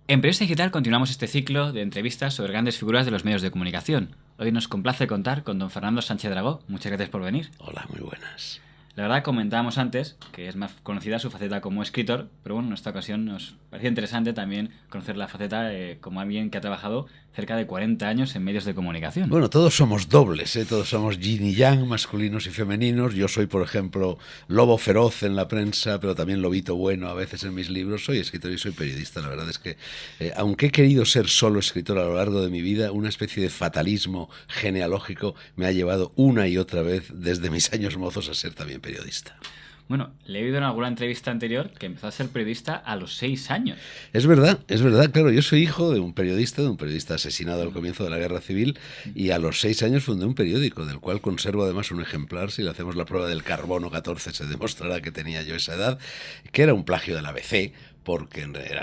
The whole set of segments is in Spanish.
En Periodista Digital continuamos este ciclo de entrevistas sobre grandes figuras de los medios de comunicación. Hoy nos complace contar con don Fernando Sánchez Dragó. Muchas gracias por venir. Hola, muy buenas. La verdad, comentábamos antes que es más conocida su faceta como escritor, pero bueno, en esta ocasión nos parecía interesante también conocer la faceta como alguien que ha trabajado cerca de 40 años en medios de comunicación. Bueno, todos somos dobles, ¿eh? Todos somos yin y yang, masculinos y femeninos. Yo soy, por ejemplo, lobo feroz en la prensa, pero también lobito bueno a veces en mis libros. Soy escritor y soy periodista. La verdad es que, aunque he querido ser solo escritor a lo largo de mi vida, una especie de fatalismo genealógico me ha llevado una y otra vez desde mis años mozos a ser también periodista. Bueno, le he oído en alguna entrevista anterior que empezó a ser periodista a los 6 años. Es verdad, claro. Yo soy hijo de un periodista asesinado al comienzo de la Guerra Civil, y a los 6 años fundé un periódico, del cual conservo además un ejemplar. Si le hacemos la prueba del carbono 14 se demostrará que tenía yo esa edad, que era un plagio del ABC, porque era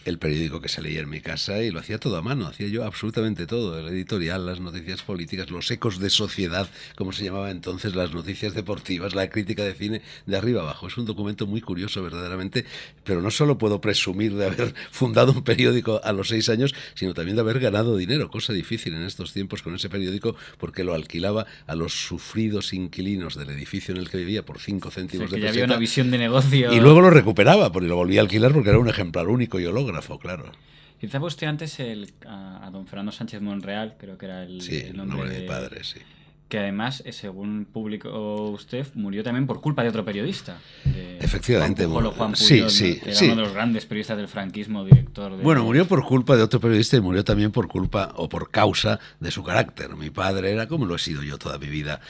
el periódico que se leía en mi casa, y lo hacía todo a mano, hacía yo absolutamente todo, el editorial, las noticias políticas, los ecos de sociedad, como se llamaba entonces, las noticias deportivas, la crítica de cine, de arriba abajo. Es un documento muy curioso verdaderamente, pero no solo puedo presumir de haber fundado un periódico a los 6 años, sino también de haber ganado dinero, cosa difícil en estos tiempos con ese periódico, porque lo alquilaba a los sufridos inquilinos del edificio en el que vivía por 5 céntimos de ya peseta, había una visión de negocio. y luego lo recuperaba, porque lo volvía a alquilar porque era un ejemplar único y hológrafo, claro. Citaba usted antes a don Fernando Sánchez Monreal, creo que era el nombre de mi padre, sí. Que además, según publicó usted, murió también por culpa de otro periodista. Efectivamente. Juan Pujol, sí, que era uno de los grandes periodistas del franquismo, director de... Bueno, murió por culpa de otro periodista, y murió también por culpa o por causa de su carácter. Mi padre era, como lo he sido yo toda mi vida,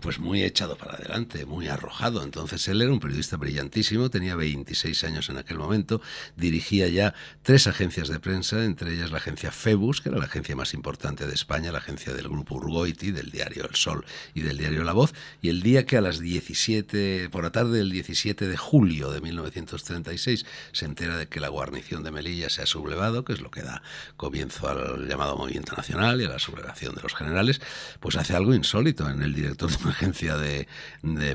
pues muy echado para adelante, muy arrojado. Entonces él era un periodista brillantísimo, tenía 26 años en aquel momento, dirigía ya 3 agencias de prensa, entre ellas la agencia Febus, que era la agencia más importante de España, la agencia del grupo Urgoiti, del diario El Sol y del diario La Voz. Y el día que a las 17, por la tarde del 17 de julio de 1936, se entera de que la guarnición de Melilla se ha sublevado, que es lo que da comienzo al llamado movimiento nacional y a la sublevación de los generales, pues hace algo insólito. En el director de una agencia de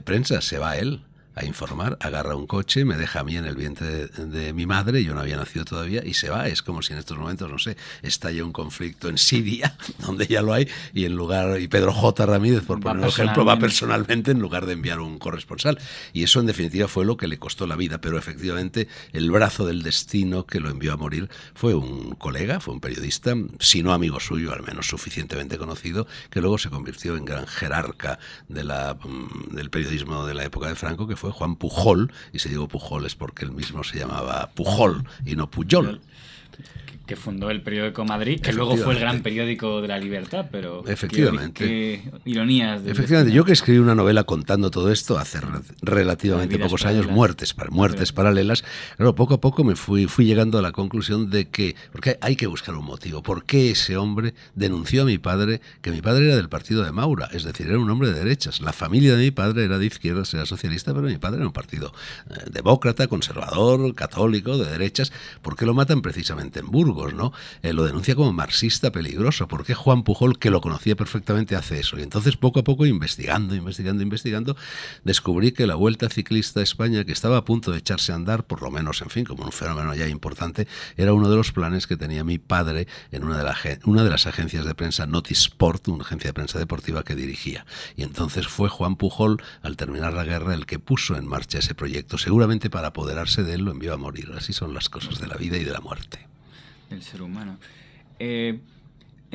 prensa se va él a informar, agarra un coche, me deja a mí en el vientre de mi madre, yo no había nacido todavía, y se va. Es como si en estos momentos, no sé, estalla un conflicto en Siria, donde ya lo hay, y Pedro J. Ramírez, por poner un ejemplo, va personalmente en lugar de enviar un corresponsal. Y eso en definitiva fue lo que le costó la vida, pero efectivamente el brazo del destino que lo envió a morir fue un colega, fue un periodista, si no amigo suyo, al menos suficientemente conocido, que luego se convirtió en gran jerarca del periodismo de la época de Franco, que fue Juan Pujol. Y si digo Pujol es porque él mismo se llamaba Pujol y no Pujol. Que fundó el periódico Madrid, que luego fue el gran periódico de la libertad, pero... Efectivamente. Qué ironías. Efectivamente, yo que escribí una novela contando todo esto hace relativamente pocos años, Muertes Paralelas, claro, poco a poco me fui llegando a la conclusión de que, porque hay que buscar un motivo, ¿por qué ese hombre denunció a mi padre, que mi padre era del partido de Maura, es decir, era un hombre de derechas? La familia de mi padre era de izquierdas, era socialista, pero mi padre era un partido demócrata, conservador, católico, de derechas. ¿Por qué lo matan precisamente en Burgos? ¿No? Lo denuncia como marxista peligroso. ¿Por qué Juan Pujol, que lo conocía perfectamente, hace eso? Y entonces, poco a poco, investigando, descubrí que la Vuelta Ciclista a España, que estaba a punto de echarse a andar, por lo menos, en fin, como un fenómeno ya importante, era uno de los planes que tenía mi padre en una de las agencias de prensa, Notisport, una agencia de prensa deportiva que dirigía. Y entonces fue Juan Pujol, al terminar la guerra, el que puso en marcha ese proyecto. Seguramente para apoderarse de él lo envió a morir. Así son las cosas de la vida y de la muerte. Del ser humano. ¿En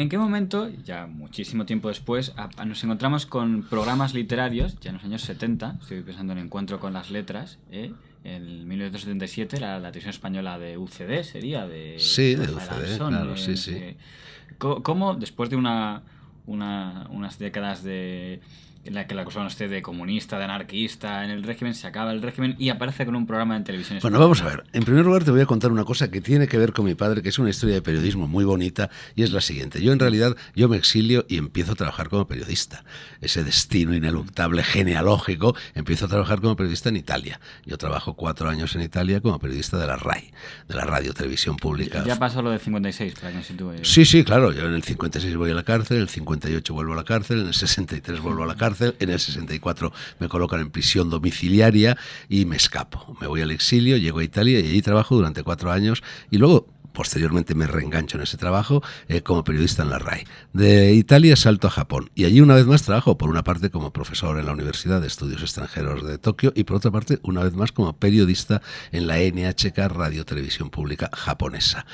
qué momento, ya muchísimo tiempo después, nos encontramos con programas literarios, ya en los años 70, estoy pensando en Encuentro con las Letras, en 1977, la televisión española de UCD sería, de... Sí, de UCD, claro, sí. ¿Cómo, después de unas décadas en la que la acusaban a usted de comunista, de anarquista en el régimen, se acaba el régimen y aparece con un programa en televisión española? Bueno, vamos a ver. En primer lugar te voy a contar una cosa que tiene que ver con mi padre, que es una historia de periodismo muy bonita, y es la siguiente. Yo me exilio y empiezo a trabajar como periodista. Ese destino ineluctable, genealógico, empiezo a trabajar como periodista en Italia. Yo trabajo 4 años en Italia como periodista de la RAI, de la Radio Televisión Pública. Ya pasó lo del 56, para que me sitúe. Sí, claro. Yo en el 56 voy a la cárcel, en el 58 vuelvo a la cárcel, en el 63 vuelvo a la cárcel, en el 64 me colocan en prisión domiciliaria y me escapo. Me voy al exilio, llego a Italia y allí trabajo durante 4 años, y luego posteriormente me reengancho en ese trabajo como periodista en la RAI. De Italia salto a Japón y allí una vez más trabajo por una parte como profesor en la Universidad de Estudios Extranjeros de Tokio y por otra parte una vez más como periodista en la NHK Radio Televisión Pública japonesa.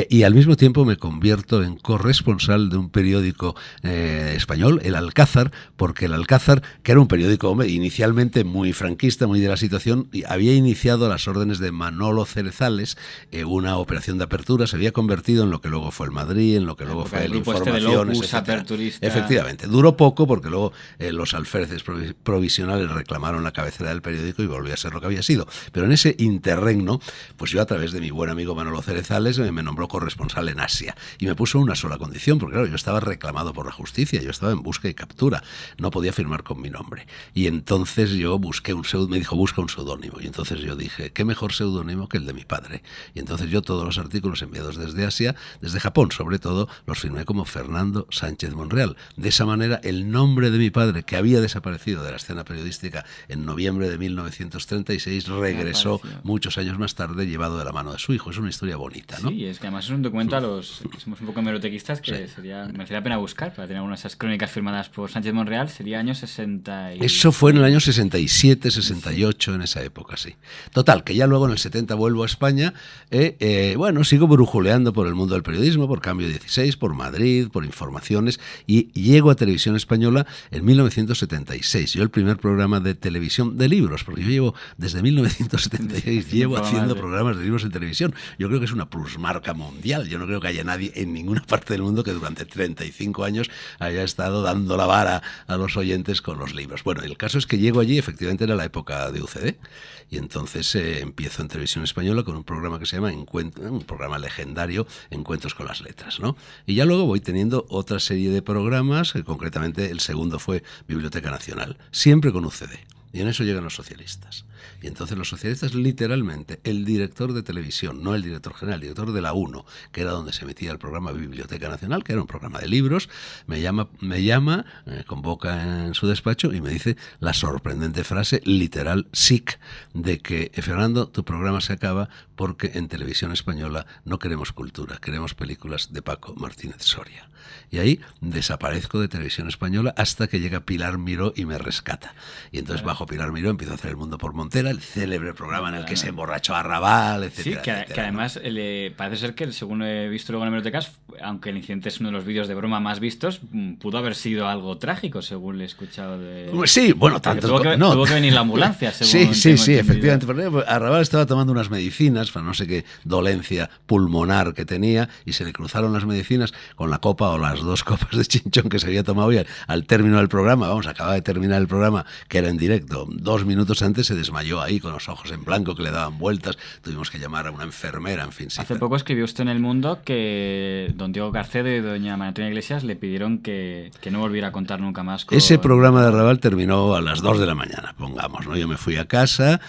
Y al mismo tiempo me convierto en corresponsal de un periódico español, El Alcázar, porque El Alcázar, que era un periódico inicialmente muy franquista, muy de la situación, había iniciado a las órdenes de Manolo Cerezales una operación de apertura, se había convertido en lo que luego fue el Madrid, en lo que luego fue el Informaciones, aperturista. Efectivamente, duró poco porque luego los alféreces provisionales reclamaron la cabecera del periódico y volvió a ser lo que había sido. Pero en ese interregno, pues yo a través de mi buen amigo Manolo Cerezales me nombró corresponsal en Asia y me puso una sola condición, porque claro, yo estaba reclamado por la justicia, yo estaba en busca y captura, no podía firmar con mi nombre. Y entonces yo busqué un seudónimo, me dijo busca un seudónimo, y entonces yo dije, ¿qué mejor seudónimo que el de mi padre? Y entonces yo todos los artículos enviados desde Asia, desde Japón sobre todo, los firmé como Fernando Sánchez Monreal. De esa manera el nombre de mi padre, que había desaparecido de la escena periodística en noviembre de 1936, regresó muchos años más tarde llevado de la mano de su hijo. Es una historia bonita, ¿no? Sí, es que además es un documento a los que somos un poco hemerotequistas que merecería pena buscar para tener una de esas crónicas firmadas por Sánchez Monreal. Sería año 60 y... Eso fue en el año 67, 68, en esa época, sí. Total, que ya luego en el 70 vuelvo a España. Bueno, sigo brujuleando por el mundo del periodismo, por Cambio 16, por Madrid, por Informaciones, y llego a Televisión Española en 1976. Yo el primer programa de televisión de libros, porque yo llevo desde 1976 llevo haciendo programas de libros en televisión. Yo creo que es una plusmarca mundial. Yo no creo que haya nadie en ninguna parte del mundo que durante 35 años haya estado dando la vara a los oyentes con los libros. Bueno, el caso es que llego allí, efectivamente era la época de UCD, y entonces empiezo en Televisión Española con un programa que se llama un programa legendario, Encuentros con las Letras, ¿no? Y ya luego voy teniendo otra serie de programas, concretamente el segundo fue Biblioteca Nacional, siempre con UCD. Y en eso llegan los socialistas. Y entonces los socialistas, literalmente, el director de televisión, no el director general, el director de la 1, que era donde se emitía el programa Biblioteca Nacional, que era un programa de libros, me llama, convoca en su despacho y me dice la sorprendente frase, literal, sic, de que, Fernando, tu programa se acaba porque en Televisión Española no queremos cultura, queremos películas de Paco Martínez Soria. Y ahí desaparezco de Televisión Española hasta que llega Pilar Miró y me rescata. Y entonces bajo Pilar Miró empiezo a hacer El Mundo por Montera, el célebre programa en el que se emborrachó a Raval, etcétera. Sí, etcétera, que además parece ser que, según he visto luego en hemerotecas, aunque el incidente es uno de los vídeos de broma más vistos, pudo haber sido algo trágico, según le he escuchado de... Sí, bueno, tanto... Tuvo que venir la ambulancia, según Sí, efectivamente. Arrabal estaba tomando unas medicinas para no sé qué dolencia pulmonar que tenía y se le cruzaron las medicinas con la copa o las 2 copas de chinchón que se había tomado y al término del programa, acababa de terminar el programa, que era en directo, 2 minutos antes se desmayó ahí con los ojos en blanco que le daban vueltas, tuvimos que llamar a una enfermera, en fin. Sí, Hace poco escribió usted en El Mundo que don Diego Carcedo y doña María Antonia Iglesias le pidieron que no volviera a contar nunca más con... Ese programa de Arrabal terminó a las 2 de la mañana, pongamos, ¿no? Yo me fui a casa,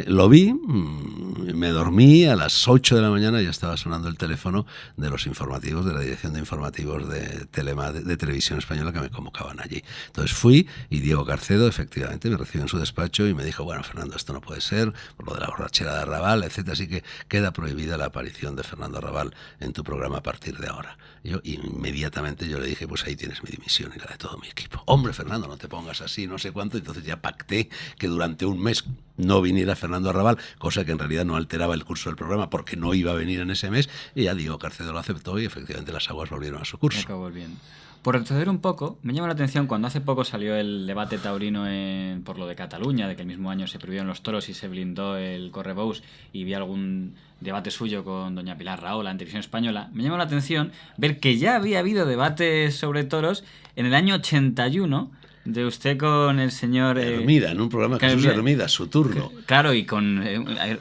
lo vi, me dormí, a las 8 de la mañana ya estaba sonando el teléfono de los informativos, de la dirección de informativos de Televisión Española que me convocaban allí. Entonces fui y Diego Carcedo efectivamente me recibió en su despacho y me dijo, bueno, Fernando, esto no puede ser, por lo de la borrachera de Arrabal, etcétera, así que queda prohibida la aparición de Fernando Arrabal en tu programa a partir de ahora. Yo inmediatamente yo le dije, pues ahí tienes mi dimisión y la de todo mi equipo. Hombre, Fernando, no te pongas así, no sé cuánto. Entonces ya pacté que durante un mes no viniera Fernando Arrabal, cosa que en realidad no alteraba el curso del programa porque no iba a venir en ese mes, y ya Diego Carcedo lo aceptó y efectivamente las aguas volvieron a su curso. Acabó bien. Por retroceder un poco, me llama la atención cuando hace poco salió el debate taurino por lo de Cataluña, de que el mismo año se prohibieron los toros y se blindó el correbous, y vi algún debate suyo con doña Pilar Rahola en Televisión Española. Me llama la atención ver que ya había habido debates sobre toros en el año 81, de usted con el señor... Hermida, en un programa que Jesús Hermida, Su Turno. Claro, y con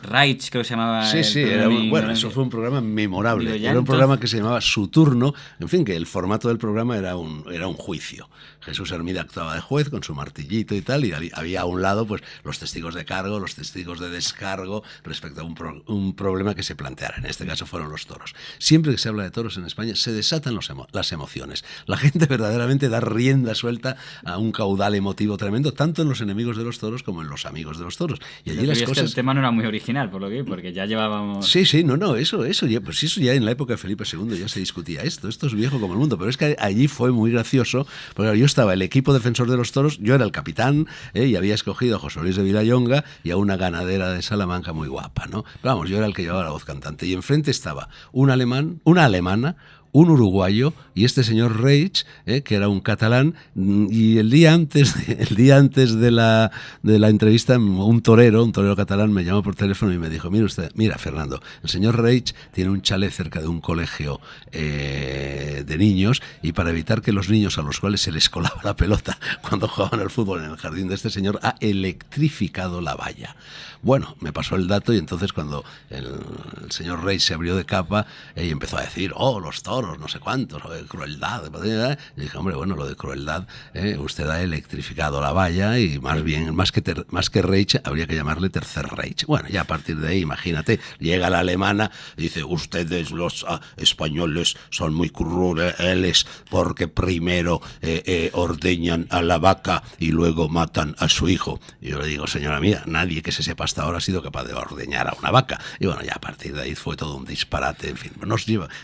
Reich, creo que se llamaba... Sí, eso fue un programa memorable. Era un programa que se llamaba Su Turno. En fin, que el formato del programa era un juicio. Jesús Hermida actuaba de juez con su martillito y tal, y había a un lado pues los testigos de cargo, los testigos de descargo respecto a un problema que se planteara. En este caso fueron los toros. Siempre que se habla de toros en España se desatan las emociones. La gente verdaderamente da rienda suelta a un un caudal emotivo tremendo, tanto en los enemigos de los toros como en los amigos de los toros. Y allí las cosas... el tema no era muy original, por lo que porque ya llevábamos... Sí, eso ya, pues eso ya en la época de Felipe II ya se discutía esto es viejo como el mundo, pero es que allí fue muy gracioso, porque yo estaba el equipo defensor de los toros, yo era el capitán, y había escogido a José Luis de Vilallonga y a una ganadera de Salamanca muy guapa, ¿no? Pero vamos, yo era el que llevaba la voz cantante, y enfrente estaba un alemán, una alemana, un uruguayo y este señor Reich, que era un catalán, y el día antes de la entrevista un torero catalán me llamó por teléfono y me dijo, mira Fernando, el señor Reich tiene un chalet cerca de un colegio de niños, y para evitar que los niños a los cuales se les colaba la pelota cuando jugaban al fútbol en el jardín de este señor, ha electrificado la valla. Bueno, me pasó el dato, y entonces cuando el señor Reich se abrió de capa y empezó a decir, los toros, no sé cuántos, de crueldad. Y dije, hombre, bueno, lo de crueldad, usted ha electrificado la valla, y más que Reich, habría que llamarle Tercer Reich. Bueno, ya a partir de ahí, imagínate, llega la alemana y dice, ustedes los españoles son muy crueles porque primero ordeñan a la vaca y luego matan a su hijo. Y yo le digo, señora mía, nadie que se sepa hasta ahora ha sido capaz de ordeñar a una vaca. Y bueno, ya a partir de ahí fue todo un disparate. En fin,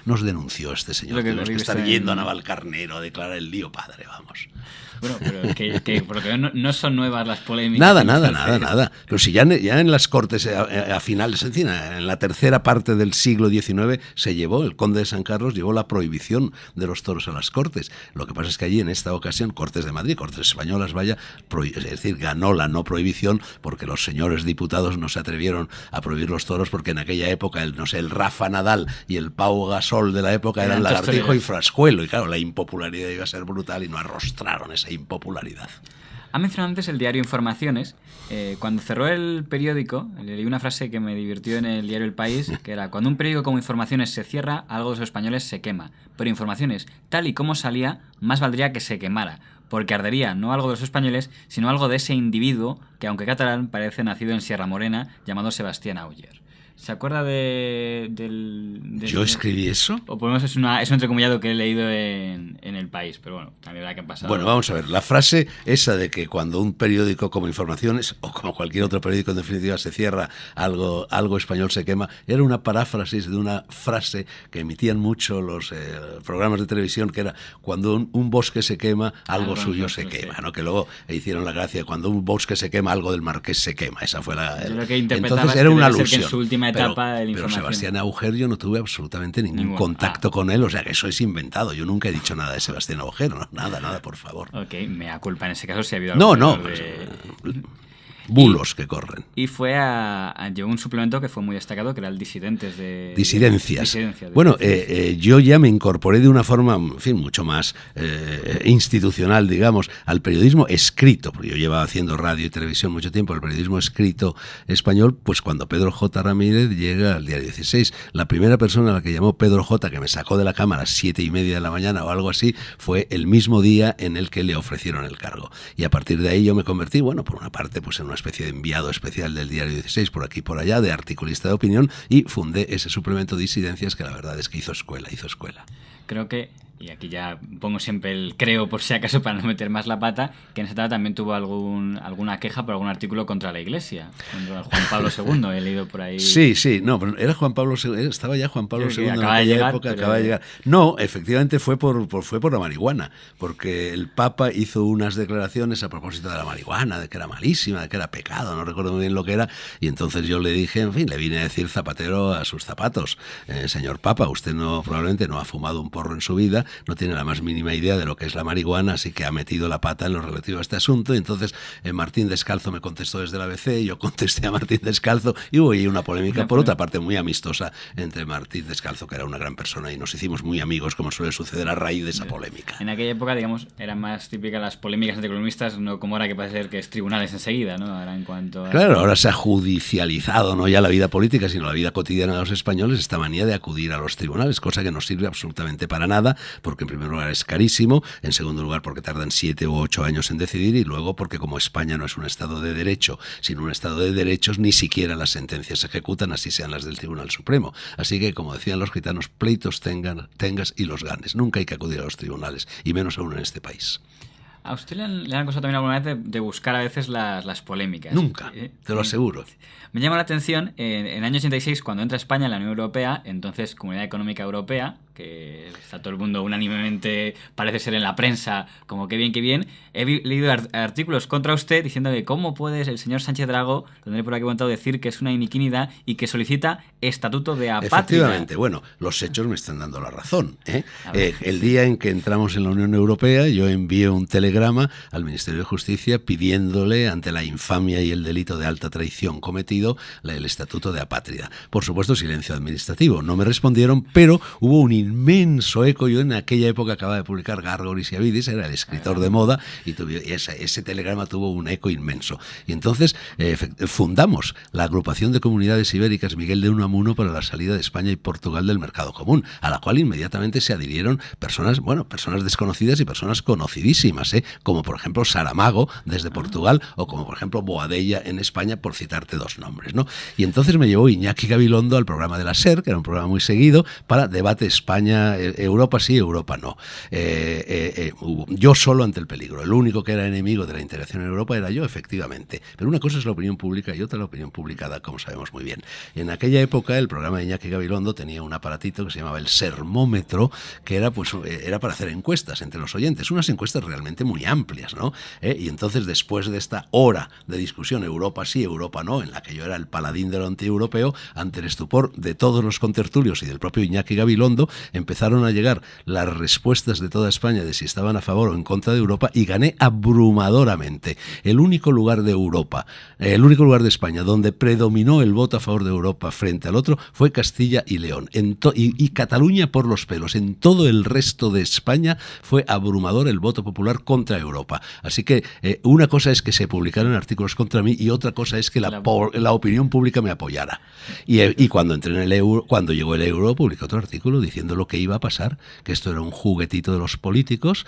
nos denunció este señor. Tenemos que estar yendo a Navalcarnero a declarar el lío padre, vamos. Bueno, pero que porque no son nuevas las polémicas. Nada. Pero si ya en las Cortes a finales, en la tercera parte del siglo XIX el conde de San Carlos llevó la prohibición de los toros a las Cortes. Lo que pasa es que allí en esta ocasión, Cortes de Madrid, Cortes españolas, es decir, ganó la no prohibición, porque los señores diputados no se atrevieron a prohibir los toros, porque en aquella época el Rafa Nadal y el Pau Gasol de la época eran Lagartijo y Frascuelo, y claro, la impopularidad iba a ser brutal y no arrostraron esa impopularidad. Ha mencionado antes el diario Informaciones. Cuando cerró el periódico, le leí una frase que me divirtió en el diario El País, que era: cuando un periódico como Informaciones se cierra, algo de los españoles se quema. Pero Informaciones, tal y como salía, más valdría que se quemara, porque ardería no algo de los españoles, sino algo de ese individuo que, aunque catalán, parece nacido en Sierra Morena, llamado Sebastián Auger. ¿Se acuerda ¿Yo escribí eso? O por lo menos es un entrecomillado que he leído en El País, pero bueno, también la que han pasado. Bueno, vamos a ver, la frase esa de que cuando un periódico como Informaciones, o como cualquier otro periódico en definitiva, se cierra, algo español se quema, era una paráfrasis de una frase que emitían mucho los programas de televisión, que era: cuando un bosque se quema, algo suyo se quema, ¿no? Que luego hicieron la gracia: cuando un bosque se quema, algo del marqués se quema. Esa fue entonces era una alusión. En su última etapa pero Sebastián Auger, yo no tuve absolutamente ningún contacto con él, o sea que eso es inventado. Yo nunca he dicho nada de Sebastián Auger, no, nada, por favor. Ok, mea culpa en ese caso si ha habido algo. No. Bulos que corren. Y llevó un suplemento que fue muy destacado, que era el Disidencias. Disidencias. Bueno, yo ya me incorporé de una forma, en fin, mucho más institucional, digamos, al periodismo escrito, porque yo llevaba haciendo radio y televisión mucho tiempo, el periodismo escrito español, pues cuando Pedro J. Ramírez llega al diario 16. La primera persona a la que llamó Pedro J., que me sacó de la cama a las 7:30 de la mañana o algo así, fue el mismo día en el que le ofrecieron el cargo. Y a partir de ahí yo me convertí, bueno, por una parte, pues en una especie de enviado especial del diario 16, por aquí y por allá, de articulista de opinión, y fundé ese suplemento Disidencias, que la verdad es que hizo escuela. Creo que, y aquí ya pongo siempre el creo por si acaso para no meter más la pata, que en esa etapa también tuvo alguna queja por algún artículo contra la Iglesia, contra Juan Pablo II, he leído por ahí. Sí, no, pero era Juan Pablo II, estaba ya Juan Pablo II en aquella época, acaba de llegar. No, efectivamente fue por la marihuana, porque el Papa hizo unas declaraciones a propósito de la marihuana, de que era malísima, de que era pecado, no recuerdo muy bien lo que era, y entonces yo le dije, en fin, le vine a decir zapatero a sus zapatos: señor Papa, usted probablemente no ha fumado un porro en su vida, no tiene la más mínima idea de lo que es la marihuana, así que ha metido la pata en lo relativo a este asunto. Y entonces Martín Descalzo me contestó desde la ABC, yo contesté a Martín Descalzo, y hubo ahí una polémica, por otra parte muy amistosa, entre Martín Descalzo, que era una gran persona, y nos hicimos muy amigos, como suele suceder a raíz de esa polémica. En aquella época, digamos, eran más típicas las polémicas entre economistas, no como ahora, que parece ser que es tribunales enseguida, ¿no? Ahora en cuanto a... Claro, ahora se ha judicializado no ya la vida política, sino la vida cotidiana de los españoles, esta manía de acudir a los tribunales, cosa que no sirve absolutamente para nada, porque en primer lugar es carísimo, en segundo lugar porque tardan 7 u 8 años en decidir, y luego porque como España no es un Estado de derecho, sino un Estado de derechos, ni siquiera las sentencias se ejecutan, así sean las del Tribunal Supremo. Así que, como decían los gitanos, pleitos tengas y los ganes. Nunca hay que acudir a los tribunales, y menos aún en este país. A usted le han acusado también alguna vez de buscar a veces las polémicas. Nunca, te lo aseguro. Me llama la atención, en el año 86, cuando entra España en la Unión Europea, entonces Comunidad Económica Europea, que está todo el mundo unánimemente, parece ser en la prensa, como que bien, he leído artículos contra usted diciendo que cómo puede el señor Sánchez Dragó, tendré por aquí contado, decir que es una iniquidad y que solicita estatuto de apátrida. Efectivamente, bueno, los hechos me están dando la razón. El día en que entramos en la Unión Europea, yo envié un telegrama al Ministerio de Justicia pidiéndole, ante la infamia y el delito de alta traición cometido, el estatuto de apátrida. Por supuesto, silencio administrativo. No me respondieron, pero hubo un inmenso eco. Yo en aquella época acababa de publicar Gárgolis y Avidis, era el escritor de moda, y ese telegrama tuvo un eco inmenso. Y entonces fundamos la agrupación de comunidades ibéricas Miguel de Unamuno para la salida de España y Portugal del mercado común, a la cual inmediatamente se adhirieron personas desconocidas y personas conocidísimas, como por ejemplo Saramago desde Portugal, o como por ejemplo Boadella en España, por citarte dos nombres, ¿no? Y entonces me llevó Iñaki Gabilondo al programa de la SER, que era un programa muy seguido, para debate España, Europa sí, Europa no. Yo solo ante el peligro. El único que era enemigo de la integración en Europa era yo, efectivamente. Pero una cosa es la opinión pública y otra la opinión publicada, como sabemos muy bien. En aquella época el programa de Iñaki Gabilondo tenía un aparatito que se llamaba el Sermómetro, que era para hacer encuestas entre los oyentes, unas encuestas realmente muy amplias, ¿no? Y entonces, después de esta hora de discusión, Europa sí, Europa no, en la que yo era el paladín de lo antieuropeo, ante el estupor de todos los contertulios y del propio Iñaki Gabilondo, empezaron a llegar las respuestas de toda España de si estaban a favor o en contra de Europa, y gané abrumadoramente. El único lugar de España donde predominó el voto a favor de Europa frente al otro fue Castilla y León, y Cataluña por los pelos. En todo el resto de España fue abrumador el voto popular contra Europa. Así que una cosa es que se publicaran artículos contra mí y otra cosa es que la opinión pública me apoyara. Y cuando entré en el euro, cuando llegó el euro, publiqué otro artículo diciendo lo que iba a pasar, que esto era un juguetito de los políticos,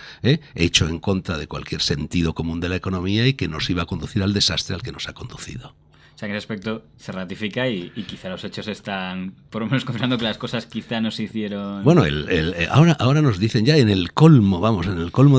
hecho en contra de cualquier sentido común de la economía, y que nos iba a conducir al desastre al que nos ha conducido. O sea, que en ese aspecto se ratifica y quizá los hechos están, por lo menos, confirmando que las cosas quizá no se hicieron... Bueno, ahora nos dicen ya en el colmo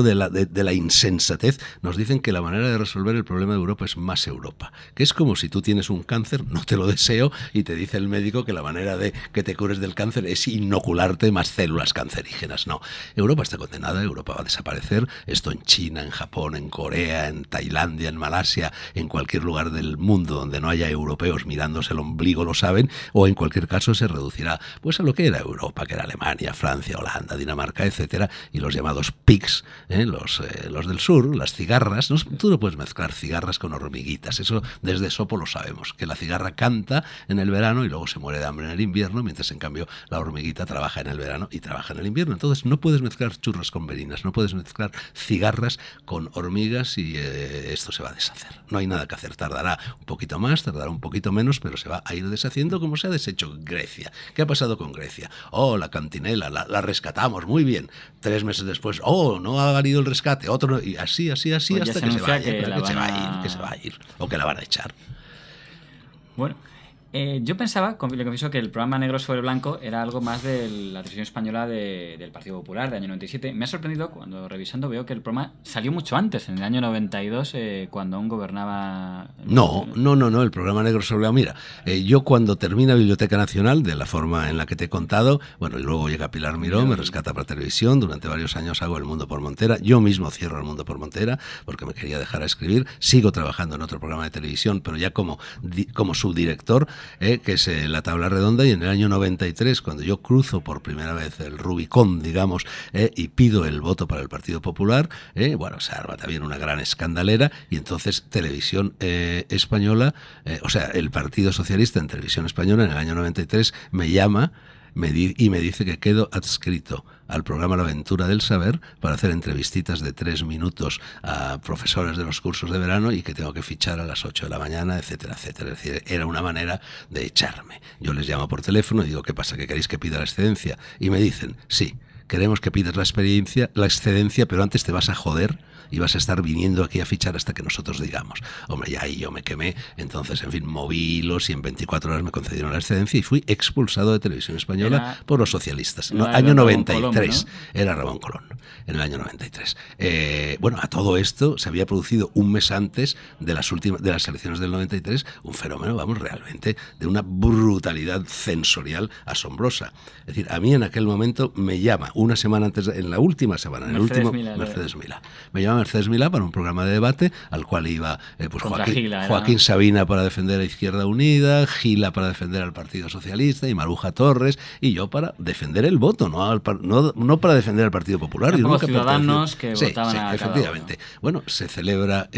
de la insensatez, nos dicen que la manera de resolver el problema de Europa es más Europa. Que es como si tú tienes un cáncer, no te lo deseo, y te dice el médico que la manera de que te cures del cáncer es inocularte más células cancerígenas. No, Europa está condenada, Europa va a desaparecer. Esto en China, en Japón, en Corea, en Tailandia, en Malasia, en cualquier lugar del mundo donde no haya europeos mirándose el ombligo lo saben, o en cualquier caso se reducirá pues a lo que era Europa, que era Alemania, Francia, Holanda, Dinamarca, etcétera, y los llamados pigs, los del sur, las cigarras. Tú no puedes mezclar cigarras con hormiguitas, eso desde Esopo lo sabemos, que la cigarra canta en el verano y luego se muere de hambre en el invierno, mientras en cambio la hormiguita trabaja en el verano y trabaja en el invierno. Entonces no puedes mezclar churros con verinas, no puedes mezclar cigarras con hormigas, y esto se va a deshacer. No hay nada que hacer, tardará un poquito más, tardará un poquito menos, pero se va a ir deshaciendo como se ha deshecho Grecia. ¿Qué ha pasado con Grecia? La cantinela, la rescatamos, muy bien. 3 meses después, no ha valido el rescate, otro, y así, Pues hasta que se vaya, que se va a ir, o que la van a echar. Bueno, yo pensaba, le confieso, que el programa Negro sobre Blanco era algo más de la televisión española del Partido Popular, del año 97. Me ha sorprendido cuando, revisando, veo que el programa salió mucho antes, en el año 92, cuando aún gobernaba... No, el programa Negro sobre Blanco. Mira, yo cuando termina Biblioteca Nacional, de la forma en la que te he contado, y luego llega Pilar Miró, me rescata para televisión, durante varios años hago El Mundo por Montera, yo mismo cierro El Mundo por Montera, porque me quería dejar a escribir, sigo trabajando en otro programa de televisión, pero ya como subdirector, que es La Tabla Redonda, y en el año 93, cuando yo cruzo por primera vez el Rubicón, digamos, y pido el voto para el Partido Popular, se arma también una gran escandalera, y entonces Televisión Española, el Partido Socialista en Televisión Española en el año 93 me llama y me dice que quedo adscrito al programa La Aventura del Saber para hacer entrevistitas de 3 minutos a profesores de los cursos de verano, y que tengo que fichar a las 8 de la mañana, etcétera, etcétera. Es decir, era una manera de echarme. Yo les llamo por teléfono y digo, ¿qué pasa? ¿Que queréis que pida la excedencia? Y me dicen, sí, queremos que pidas la excedencia, pero antes te vas a joder y vas a estar viniendo aquí a fichar hasta que nosotros digamos. Hombre, ya ahí yo me quemé, entonces, en fin, moví hilos y en 24 horas me concedieron la excedencia y fui expulsado de Televisión Española por los socialistas. Año 93, Colón, ¿no? Era Ramón Colón, en el año 93. Bueno, a todo esto se había producido un mes antes de las elecciones del 93 un fenómeno, vamos, realmente de una brutalidad censorial asombrosa. Es decir, a mí en aquel momento me llama, una semana antes, en la última semana, en el último, Mercedes Milá. Me llama Mercedes Milá para un programa de debate al cual iba pues Joaquín Sabina para defender a Izquierda Unida, Gila para defender al Partido Socialista y Maruja Torres, y yo para defender el voto, no para defender al Partido Popular. Yo nunca ciudadanos que votaban a efectivamente. Cada uno. Bueno, se celebra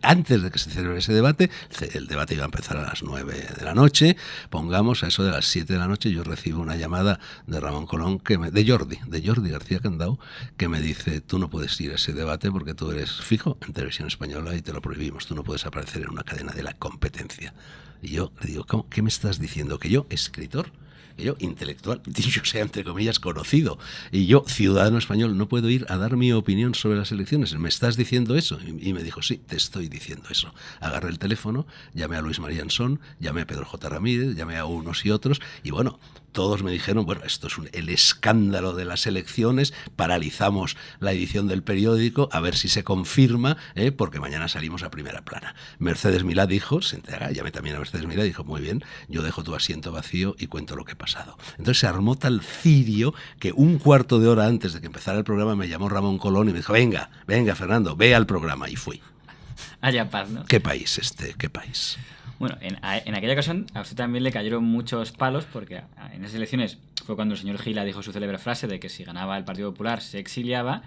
antes de que se celebre ese debate, el debate iba a empezar a las 9 de la noche, pongamos a eso de las 7 de la noche, yo recibo una llamada de Ramón Colón, de Jordi García Candau, que me dice: tú no puedes ir a ese debate porque tú eres fijo en Televisión Española y te lo prohibimos, tú no puedes aparecer en una cadena de la competencia. Y yo le digo: ¿cómo? ¿Qué me estás diciendo? ¿Que yo, escritor? Que yo, intelectual, dicho sea entre comillas, conocido, y yo, ciudadano español, no puedo ir a dar mi opinión sobre las elecciones? ¿Me estás diciendo eso? Y me dijo: sí, te estoy diciendo eso. Agarré el teléfono, llamé a Luis María Ansón, llamé a Pedro J. Ramírez, llamé a unos y otros, y bueno, todos me dijeron: bueno, esto es el escándalo de las elecciones, paralizamos la edición del periódico a ver si se confirma, porque mañana salimos a primera plana. Mercedes Milá dijo, llamé también a Mercedes Milá, dijo: muy bien, yo dejo tu asiento vacío y cuento lo que pasado. Entonces se armó tal cirio que un cuarto de hora antes de que empezara el programa me llamó Ramón Colón y me dijo: venga Fernando, ve al programa, y fui. Haya paz, ¿no? ¿Qué país qué país? Bueno, en aquella ocasión a usted también le cayeron muchos palos, porque en esas elecciones fue cuando el señor Gila dijo su célebre frase de que si ganaba el Partido Popular se exiliaba,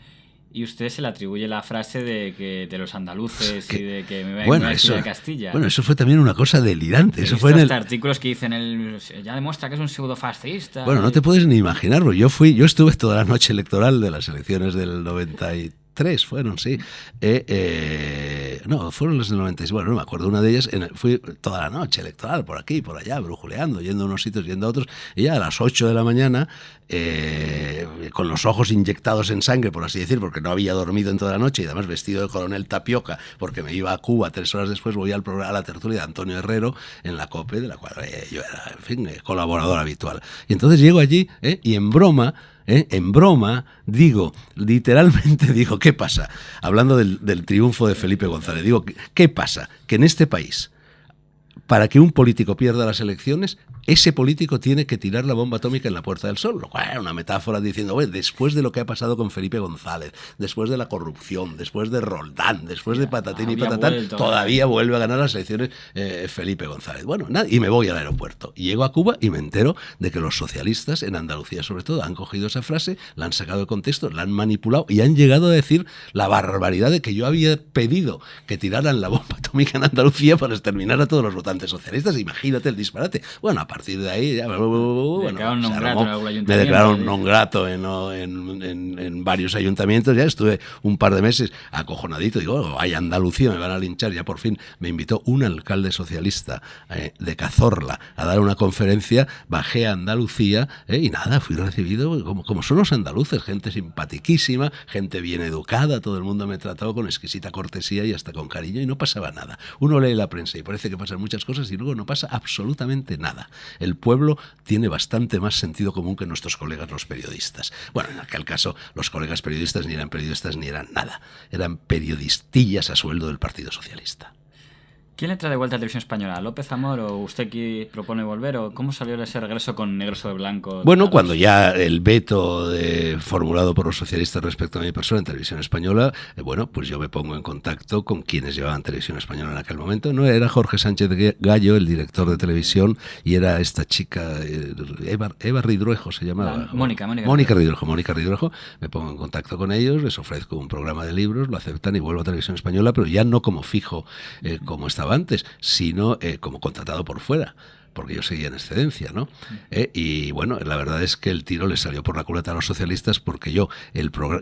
y usted se le atribuye la frase de los andaluces y de que me voy a exiliar a Castilla. Bueno, eso fue también una cosa delirante. Eso fue artículos que dicen ya demuestra que es un pseudofascista. Bueno, no te puedes ni imaginarlo. Yo estuve toda la noche electoral de las elecciones del 93, fueron, sí. No, fueron las del 96, bueno, no me acuerdo, una de ellas, fui toda la noche electoral, por aquí, por allá, brujuleando, yendo a unos sitios, yendo a otros, y ya a las 8 de la mañana, con los ojos inyectados en sangre, por así decir, porque no había dormido en toda la noche, y además vestido de coronel Tapioca, porque me iba a Cuba 3 horas después, voy a la tertulia de Antonio Herrero, en la COPE, de la cual yo era, en fin, colaborador habitual. Y entonces llego allí, y en broma, digo, literalmente digo: ¿qué pasa? Hablando del triunfo de Felipe González, digo: ¿qué pasa? Que en este país, para que un político pierda las elecciones, ese político tiene que tirar la bomba atómica en la Puerta del Sol, lo cual era una metáfora diciendo: bueno, después de lo que ha pasado con Felipe González, después de la corrupción, después de Roldán, después de patatín y patatán, todavía vuelve a ganar las elecciones Felipe González. Bueno, nada, y me voy al aeropuerto. Y llego a Cuba y me entero de que los socialistas, en Andalucía sobre todo, han cogido esa frase, la han sacado de contexto, la han manipulado y han llegado a decir la barbaridad de que yo había pedido que tiraran la bomba atómica en Andalucía para exterminar a todos los votantes socialistas. Imagínate el disparate. Bueno, a partir de ahí ya, me declararon non grato en varios ayuntamientos. Ya estuve un par de meses acojonadito, digo: ay, Andalucía, me van a linchar. Ya por fin me invitó un alcalde socialista de Cazorla a dar una conferencia, bajé a Andalucía, y nada, fui recibido como son los andaluces, gente simpatiquísima, gente bien educada, todo el mundo me trató con exquisita cortesía y hasta con cariño, y no pasaba nada. Uno lee la prensa y parece que pasan muchas cosas y luego no pasa absolutamente nada. El pueblo tiene bastante más sentido común que nuestros colegas los periodistas. Bueno, en aquel caso los colegas periodistas ni eran nada. Eran periodistillas a sueldo del Partido Socialista. ¿Quién le trae de vuelta a Televisión Española? ¿López Amor o usted que propone volver? ¿O cómo salió ese regreso con Negro sobre Blanco? Bueno, cuando ya el veto formulado por los socialistas respecto a mi persona en Televisión Española, bueno, pues yo me pongo en contacto con quienes llevaban Televisión Española en aquel momento. No era Jorge Sánchez Gallo, el director de televisión, y era esta chica, Eva Ridruejo se llamaba. Mónica Ridruejo. Me pongo en contacto con ellos, les ofrezco un programa de libros, lo aceptan y vuelvo a Televisión Española, pero ya no como fijo, como estaba antes, sino como contratado por fuera. porque yo seguía en excedencia, ¿no? Y bueno, la verdad es que el tiro le salió por la culata a los socialistas, porque yo,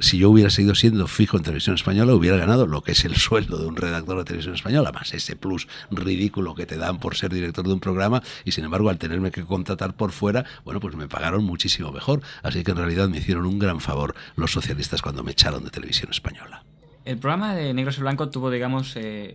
si yo hubiera seguido siendo fijo en Televisión Española, hubiera ganado lo que es el sueldo de un redactor de Televisión Española, más ese plus ridículo que te dan por ser director de un programa, y sin embargo, al tenerme que contratar por fuera, bueno, pues me pagaron muchísimo mejor. Así que en realidad me hicieron un gran favor los socialistas cuando me echaron de Televisión Española. El programa de Negro sobre Blanco tuvo, digamos,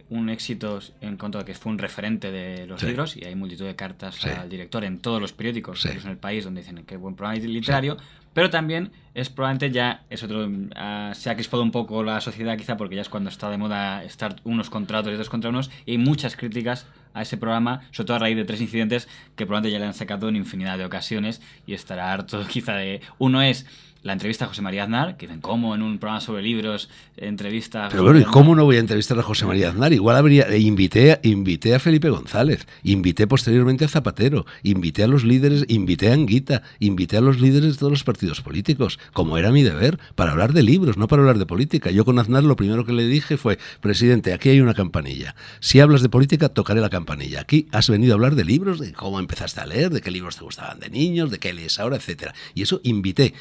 un éxito en cuanto a que fue un referente de los libros, y hay multitud de cartas al director en todos los periódicos, incluso en el país, donde dicen que buen programa literario, pero también es probablemente se ha crispado un poco la sociedad, quizá porque ya es cuando está de moda estar unos contra otros y otros contra unos, y hay muchas críticas a ese programa, sobre todo a raíz de 3 incidentes que probablemente ya le han sacado en infinidad de ocasiones, y estará harto quizá de... Uno es la entrevista a José María Aznar, que dicen, ¿cómo en un programa sobre libros entrevista a Pero bueno, ¿y cómo no voy a entrevistar a José María Aznar? Igual invité a Felipe González, invité posteriormente a Zapatero, invité a los líderes, invité a Anguita, invité a los líderes de todos los partidos políticos, como era mi deber, para hablar de libros, no para hablar de política. Yo con Aznar lo primero que le dije fue, presidente, aquí hay una campanilla. Si hablas de política, tocaré la campanilla. Aquí has venido a hablar de libros, de cómo empezaste a leer, de qué libros te gustaban de niños, de qué lees ahora, etcétera. Y eso invité.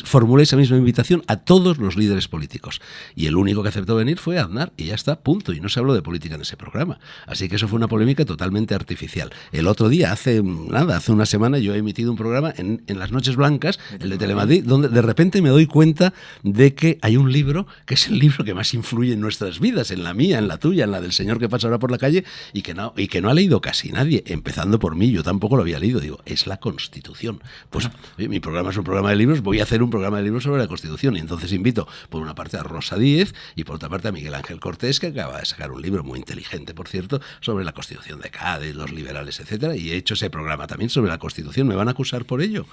Formulé esa misma invitación a todos los líderes políticos, y el único que aceptó venir fue Aznar, y ya está, punto, y no se habló de política en ese programa. Así que eso fue una polémica totalmente artificial. El otro día, hace una semana, yo he emitido un programa en las Noches Blancas, el de Telemadrid, donde de repente me doy cuenta de que hay un libro que es el libro que más influye en nuestras vidas, en la mía, en la tuya, en la del señor que pasa ahora por la calle, y que no ha leído casi nadie, empezando por mí. Yo tampoco lo había leído. Digo, es la Constitución. Pues mi programa es un programa de libros, voy a hacer un programa de libros sobre la Constitución, y entonces invito por una parte a Rosa Díez y por otra parte a Miguel Ángel Cortés, que acaba de sacar un libro muy inteligente, por cierto, sobre la Constitución de Cádiz, los liberales, etcétera, y he hecho ese programa también sobre la Constitución. ¿Me van a acusar por ello?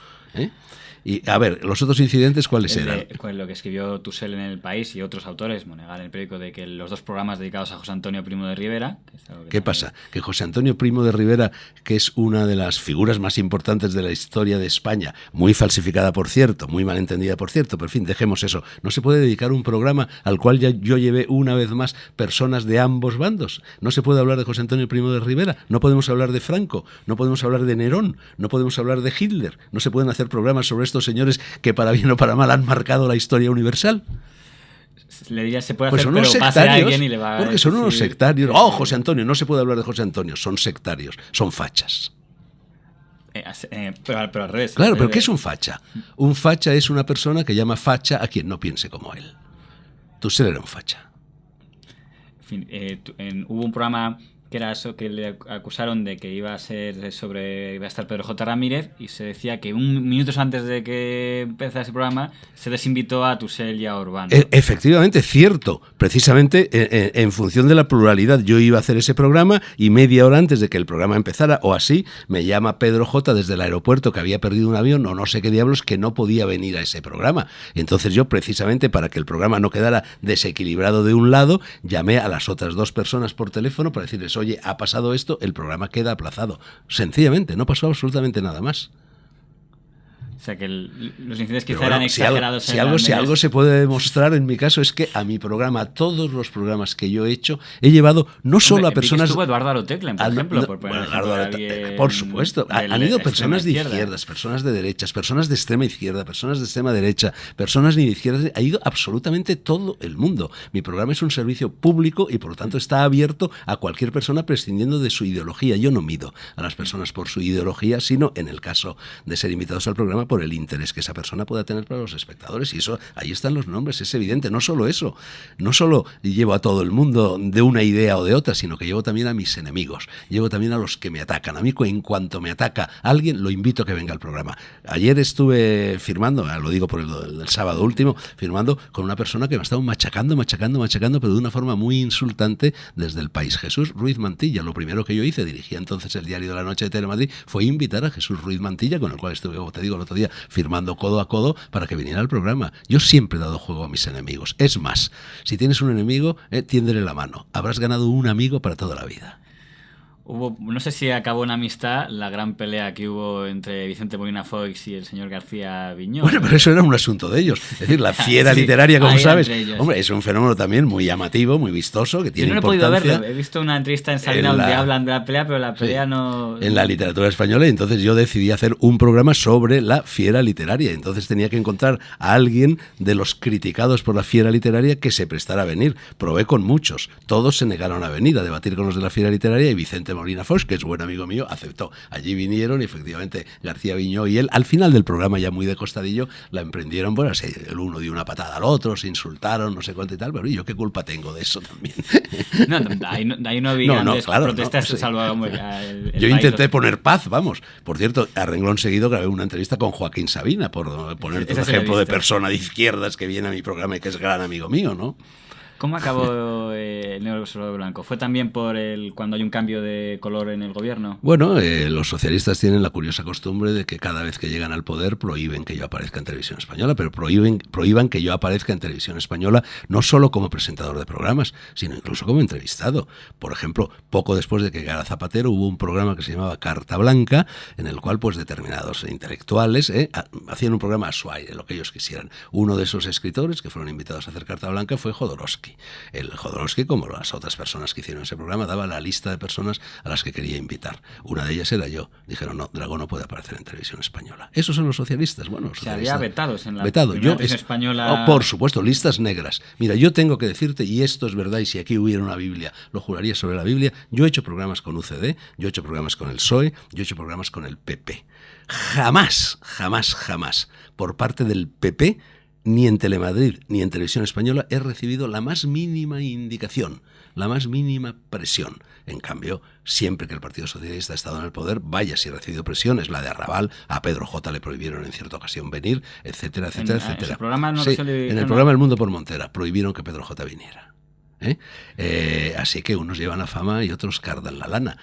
Y a ver, los otros incidentes, ¿cuáles eran? Con lo que escribió Tusell en El País y otros autores, Monegal en el periódico, de que los 2 programas dedicados a José Antonio Primo de Rivera... ¿Qué pasa? Que José Antonio Primo de Rivera, que es una de las figuras más importantes de la historia de España, muy falsificada, por cierto, muy mal entendida, por cierto, pero en fin, dejemos eso. No se puede dedicar un programa al cual yo llevé una vez más personas de ambos bandos. No se puede hablar de José Antonio Primo de Rivera, no podemos hablar de Franco, no podemos hablar de Nerón, no podemos hablar de Hitler, no se pueden hacer programas sobre estos señores que para bien o para mal han marcado la historia universal. Le diría, se puede pues hacer, son pero pasa a alguien y le va a porque son unos sectarios. José Antonio, no se puede hablar de José Antonio, son sectarios, son fachas. Pero al revés. Claro, pero ¿qué es un facha? Un facha es una persona que llama facha a quien no piense como él. Tusell era un facha. En fin, hubo un programa que era eso, que le acusaron de que iba a estar Pedro J. Ramírez, y se decía que minutos antes de que empezara ese programa se desinvitó a Tusell y a Orbán. Efectivamente, cierto. Precisamente en función de la pluralidad, yo iba a hacer ese programa, y media hora antes de que el programa empezara, o así, me llama Pedro J. desde el aeropuerto, que había perdido un avión o no sé qué diablos, que no podía venir a ese programa. Entonces yo, precisamente para que el programa no quedara desequilibrado de un lado, llamé a las otras 2 personas por teléfono para decirles, oye, ha pasado esto, el programa queda aplazado. Sencillamente, no pasó absolutamente nada más. O sea que los incidentes quizá eran exagerados. Si algo se puede demostrar en mi caso es que a mi programa, a todos los programas que yo he hecho, he llevado no solo a personas... Estuvo Eduardo Aroteclen, por ejemplo. Por supuesto. Han ido personas de izquierdas, personas de derechas, personas de extrema izquierda, personas de extrema derecha, personas ni de izquierda. Ha ido absolutamente todo el mundo. Mi programa es un servicio público y por lo tanto está abierto a cualquier persona prescindiendo de su ideología. Yo no mido a las personas por su ideología, sino en el caso de ser invitados al programa por el interés que esa persona pueda tener para los espectadores, y eso, ahí están los nombres, es evidente. No solo eso, no solo llevo a todo el mundo de una idea o de otra, sino que llevo también a mis enemigos, llevo también a los que me atacan. A mí, en cuanto me ataca alguien, lo invito a que venga al programa. Ayer estuve firmando, lo digo por el sábado último, firmando con una persona que me estaba machacando, pero de una forma muy insultante desde El País. Jesús Ruiz Mantilla. Lo primero que yo hice, dirigía entonces el Diario de la Noche de Telemadrid, fue invitar a Jesús Ruiz Mantilla, con el cual estuve, como te digo, el otro día firmando codo a codo para que viniera al programa. Yo siempre he dado juego a mis enemigos. Es más, si tienes un enemigo, tiéndele la mano. Habrás ganado un amigo para toda la vida. no sé si acabó en amistad la gran pelea que hubo entre Vicente Molina Foix y el señor García Viñó. Bueno, pero eso era un asunto de ellos. Es decir, la fiera literaria, como sabes, hombre, es un fenómeno también muy llamativo, muy vistoso, que tiene importancia. Yo no he podido verlo. He visto una entrevista en Sabina donde hablan de la pelea, pero la pelea no... En la literatura española, y entonces yo decidí hacer un programa sobre la fiera literaria. Entonces tenía que encontrar a alguien de los criticados por la fiera literaria que se prestara a venir. Probé con muchos. Todos se negaron a venir a debatir con los de la fiera literaria, y Vicente Molina Foix, que es buen amigo mío, aceptó. Allí vinieron y efectivamente García Viñó y él, al final del programa, ya muy de costadillo, la emprendieron. Bueno, el uno dio una patada al otro, se insultaron, no sé cuánto y tal, pero ¿yo qué culpa tengo de eso también? Ahí no había protestas, sí. salvo yo intenté poner paz, vamos. Por cierto, a renglón seguido grabé una entrevista con Joaquín Sabina, por ponerte un ejemplo de persona de izquierdas que viene a mi programa y que es gran amigo mío, ¿no? ¿Cómo acabó el negro sobre blanco? ¿Fue también por cuando hay un cambio de color en el gobierno? Bueno, los socialistas tienen la curiosa costumbre de que cada vez que llegan al poder prohíben que yo aparezca en Televisión Española, pero prohíban que yo aparezca en Televisión Española no solo como presentador de programas, sino incluso como entrevistado. Por ejemplo, poco después de que llegara Zapatero hubo un programa que se llamaba Carta Blanca, en el cual pues determinados intelectuales hacían un programa a su aire, lo que ellos quisieran. Uno de esos escritores que fueron invitados a hacer Carta Blanca fue Jodorowsky. El Jodorowsky, como las otras personas que hicieron ese programa, daba la lista de personas a las que quería invitar. Una de ellas era yo. Dijeron, no, Dragó no puede aparecer en Televisión Española. Esos son los socialistas. Bueno, los socialistas. Había vetados en la Televisión española. Por supuesto, listas negras. Mira, yo tengo que decirte, y esto es verdad, y si aquí hubiera una Biblia, lo juraría sobre la Biblia, yo he hecho programas con UCD, yo he hecho programas con el PSOE, yo he hecho programas con el PP. Jamás, por parte del PP, ni en Telemadrid ni en Televisión Española he recibido la más mínima indicación, la más mínima presión. En cambio, siempre que el Partido Socialista ha estado en el poder, vaya si ha recibido presiones. La de Arrabal, a Pedro J. le prohibieron en cierta ocasión venir, etcétera, etcétera, etcétera. En el programa El Mundo por Montera prohibieron que Pedro J. viniera. Así que unos llevan la fama y otros cardan la lana.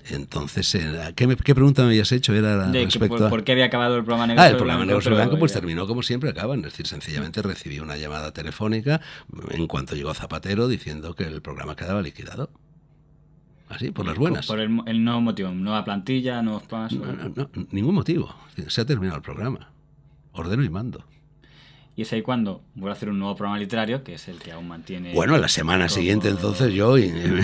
Entonces, ¿qué pregunta me habías hecho? Era respecto ¿Por qué había acabado el programa Negro? El programa Negro sobre Blanco pues terminó como siempre acaban. Es decir, sencillamente recibí una llamada telefónica en cuanto llegó Zapatero diciendo que el programa quedaba liquidado. Así, por las buenas. Por el nuevo motivo, nueva plantilla, nuevos pasos. No, ningún motivo. Se ha terminado el programa. Ordeno y mando. Y es ahí cuando vuelve a hacer un nuevo programa literario, que es el que aún mantiene... Bueno, la semana siguiente entonces yo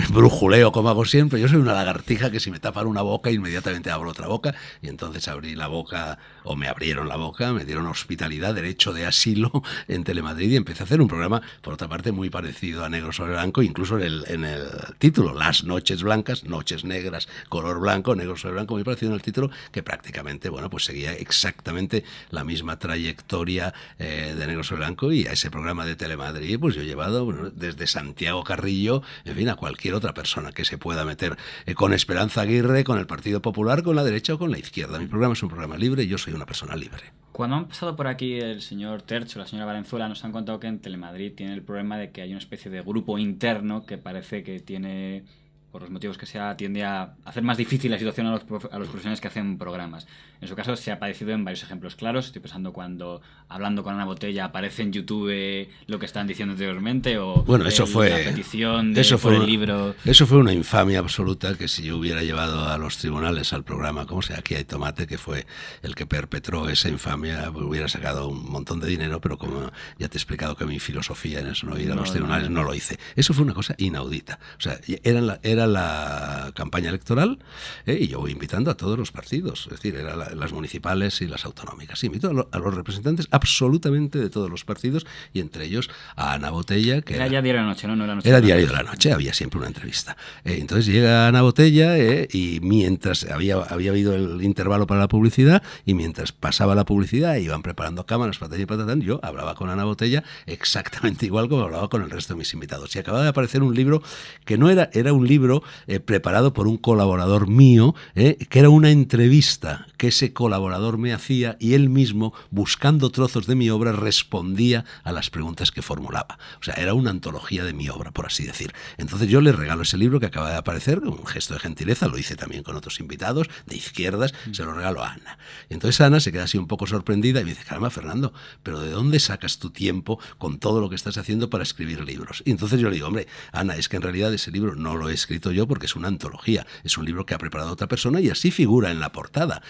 brujuleo como hago siempre. Yo soy una lagartija que si me tapan una boca inmediatamente abro otra boca, y entonces abrí la boca, o me abrieron la boca, me dieron hospitalidad, derecho de asilo en Telemadrid, y empecé a hacer un programa, por otra parte, muy parecido a Negro sobre Blanco, incluso en el título, Las Noches Blancas, Noches Negras, Color Blanco, Negro sobre Blanco, muy parecido en el título, que prácticamente, bueno, pues seguía exactamente la misma trayectoria de Negro sobre Blanco, y a ese programa de Telemadrid pues yo he llevado desde Santiago Carrillo, en fin, a cualquier otra persona que se pueda meter, con Esperanza Aguirre, con el Partido Popular, con la derecha o con la izquierda. Mi programa es un programa libre y yo soy una persona libre. Cuando han pasado por aquí el señor Tercho, la señora Valenzuela, nos han contado que en Telemadrid tiene el problema de que hay una especie de grupo interno que parece que tiene, por los motivos que sea, tiende a hacer más difícil la situación a los profesionales que hacen programas. En su caso se ha padecido en varios ejemplos claros. Estoy pensando cuando, hablando con Ana Botella, aparece en YouTube lo que están diciendo anteriormente, o bueno, eso fue, la petición por el libro. Eso fue una infamia absoluta, que si yo hubiera llevado a los tribunales al programa, como sea, Aquí hay tomate, que fue el que perpetró esa infamia, hubiera sacado un montón de dinero, pero como ya te he explicado que mi filosofía en eso no ir a los tribunales, no lo hice. Eso fue una cosa inaudita. O sea, era la campaña electoral, y yo voy invitando a todos los partidos, es decir, las municipales y las autonómicas. Sí, invito a los representantes absolutamente de todos los partidos, y entre ellos a Ana Botella, que era ya Diario de la Noche, ¿no? Era Diario de la Noche, había siempre una entrevista. Entonces llega Ana Botella, y mientras había habido el intervalo para la publicidad, y mientras pasaba la publicidad iban preparando cámaras, patatán y patatán, yo hablaba con Ana Botella exactamente igual como hablaba con el resto de mis invitados. Y acababa de aparecer un libro que no era un libro preparado por un colaborador mío, que era una entrevista que ese colaborador me hacía, y él mismo, buscando trozos de mi obra, respondía a las preguntas que formulaba. O sea, era una antología de mi obra, por así decir. Entonces yo le regalo ese libro que acaba de aparecer, un gesto de gentileza, lo hice también con otros invitados de izquierdas, se lo regalo a Ana. Y entonces Ana se queda así un poco sorprendida y me dice, caramba, Fernando, pero ¿de dónde sacas tu tiempo con todo lo que estás haciendo para escribir libros? Y entonces yo le digo, hombre, Ana, es que en realidad ese libro no lo he escrito escrito yo porque es una antología, es un libro que ha preparado otra persona y así figura en la portada,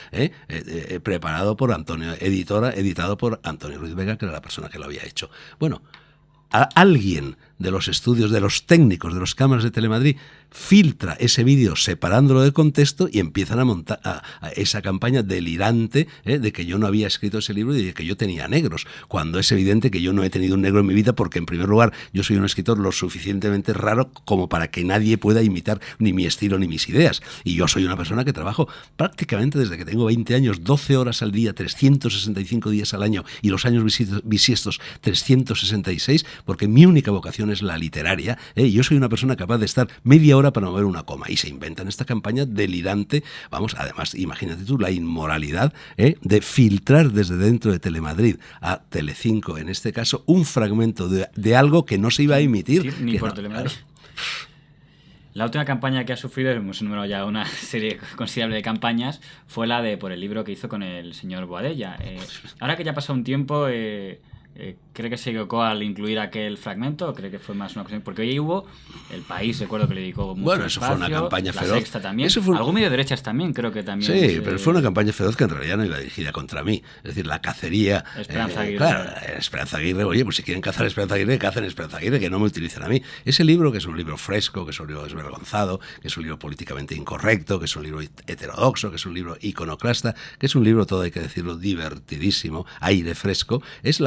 preparado por Antonio, editado por Antonio Ruiz Vega, que era la persona que lo había hecho. Bueno, alguien de los estudios, de los técnicos, de las cámaras de Telemadrid, filtra ese vídeo separándolo del contexto y empiezan a montar a esa campaña delirante de que yo no había escrito ese libro y de que yo tenía negros, cuando es evidente que yo no he tenido un negro en mi vida porque, en primer lugar, yo soy un escritor lo suficientemente raro como para que nadie pueda imitar ni mi estilo ni mis ideas. Y yo soy una persona que trabajo prácticamente desde que tengo 20 años, 12 horas al día, 365 días al año y los años bisiestos 366, porque mi única vocación es la literaria. Yo soy una persona capaz de estar media hora para mover una coma, y se inventan esta campaña delirante. Vamos, además, imagínate tú la inmoralidad de filtrar desde dentro de Telemadrid a Telecinco, en este caso, un fragmento de algo que no se iba a emitir. Sí, ni por no, Telemadrid. La última campaña que ha sufrido, hemos enumerado ya una serie considerable de campañas, fue la de por el libro que hizo con el señor Boadella. Ahora que ya ha pasado un tiempo, ¿cree que se equivocó al incluir aquel fragmento o cree que fue más una cuestión? Porque hoy hubo El País, recuerdo que le dedicó mucho bueno, eso espacio, fue una campaña feroz. La Sexta también, algún medio de derechas también, creo que también. Sí, pero fue una campaña feroz que en realidad no iba dirigida contra mí. Es decir, la cacería... Esperanza Aguirre. Claro, Esperanza Aguirre, oye, pues si quieren cazar a Esperanza Aguirre, cacen a Esperanza Aguirre, que no me utilicen a mí. Ese libro, que es un libro fresco, que es un libro desvergonzado, que es un libro políticamente incorrecto, que es un libro heterodoxo, que es un libro iconoclasta, que es un libro, todo hay que decirlo, divertidísimo, aire fresco, es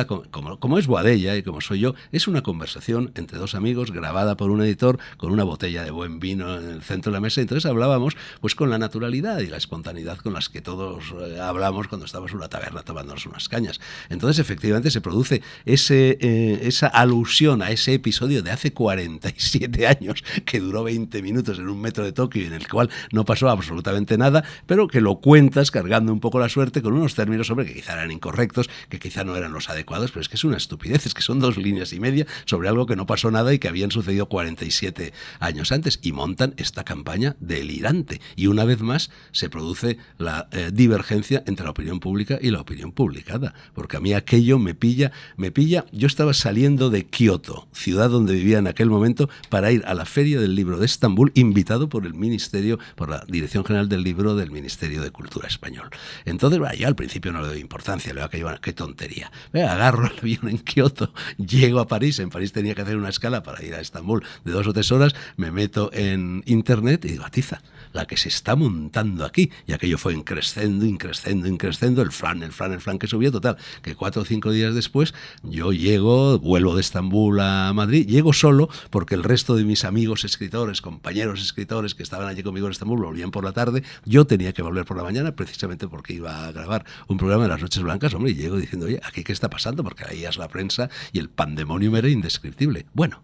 como es Boadella y como soy yo, es una conversación entre dos amigos grabada por un editor con una botella de buen vino en el centro de la mesa. Entonces hablábamos pues con la naturalidad y la espontaneidad con las que todos hablamos cuando estamos en una taberna tomándonos unas cañas. Entonces efectivamente se produce esa alusión a ese episodio de hace 47 años que duró 20 minutos en un metro de Tokio y en el cual no pasó absolutamente nada, pero que lo cuentas cargando un poco la suerte con unos términos, hombre, que quizá eran incorrectos, que quizá no eran los adecuados, pero es que es una estupidez, es que son 2 líneas y media sobre algo que no pasó nada y que habían sucedido 47 años antes, y montan esta campaña delirante. Y una vez más se produce la divergencia entre la opinión pública y la opinión publicada, porque a mí aquello me pilla. Yo estaba saliendo de Kioto, ciudad donde vivía en aquel momento, para ir a la Feria del Libro de Estambul, invitado por el Ministerio, por la Dirección General del Libro del Ministerio de Cultura Español. Entonces, yo al principio no le doy importancia, le digo, qué tontería. Agarro el avión en Kioto, llego a París, en París tenía que hacer una escala para ir a Estambul de 2 o 3 horas, me meto en internet y digo, atiza, la que se está montando aquí, y aquello fue increscendo, el flan que subió, total, que 4 o 5 días después yo vuelvo de Estambul a Madrid, llego solo porque el resto de mis amigos escritores, compañeros escritores que estaban allí conmigo en Estambul volvían por la tarde, yo tenía que volver por la mañana precisamente porque iba a grabar un programa de las Noches Blancas, hombre, y llego diciendo, oye, ¿aquí qué está pasando? Porque ahí es la prensa y el pandemonium era indescriptible. Bueno,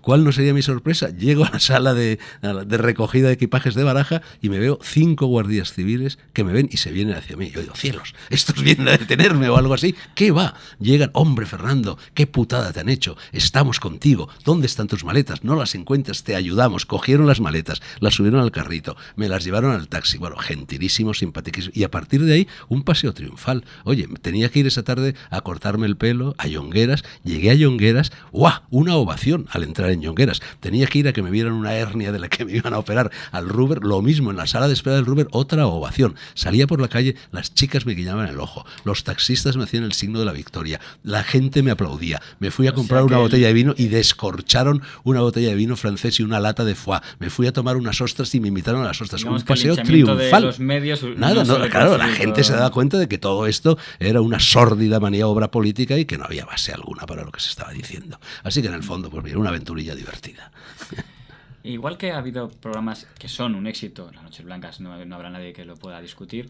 ¿cuál no sería mi sorpresa? Llego a la sala de recogida de equipajes de Baraja y me veo 5 guardias civiles que me ven y se vienen hacia mí. Yo digo, cielos, estos vienen a detenerme o algo así. ¿Qué va? Llegan, hombre Fernando, qué putada te han hecho, estamos contigo, ¿dónde están tus maletas? No las encuentras, te ayudamos. Cogieron las maletas, las subieron al carrito, me las llevaron al taxi. Bueno, gentilísimos, simpaticísimos. Y a partir de ahí, un paseo triunfal. Oye, tenía que ir esa tarde a cortarme el pelo a Llongueras, llegué a Llongueras, ¡guau! Una ovación al entrar en Llongueras. Tenía que ir a que me vieran una hernia de la que me iban a operar al Ruber, lo mismo, en la sala de espera del Ruber, otra ovación. Salía por la calle, las chicas me guiñaban el ojo, los taxistas me hacían el signo de la victoria, la gente me aplaudía. Me fui a comprar una botella de vino y descorcharon una botella de vino francés y una lata de foie. Me fui a tomar unas ostras y me invitaron a las ostras. Un paseo triunfal. De los medios claro, la gente se daba cuenta de que todo esto era una sórdida maniobra política y que no había base alguna para lo que se estaba diciendo. Así que en el fondo, pues mira, una aventurilla divertida. Igual que ha habido programas que son un éxito, Las Noches Blancas, no habrá nadie que lo pueda discutir,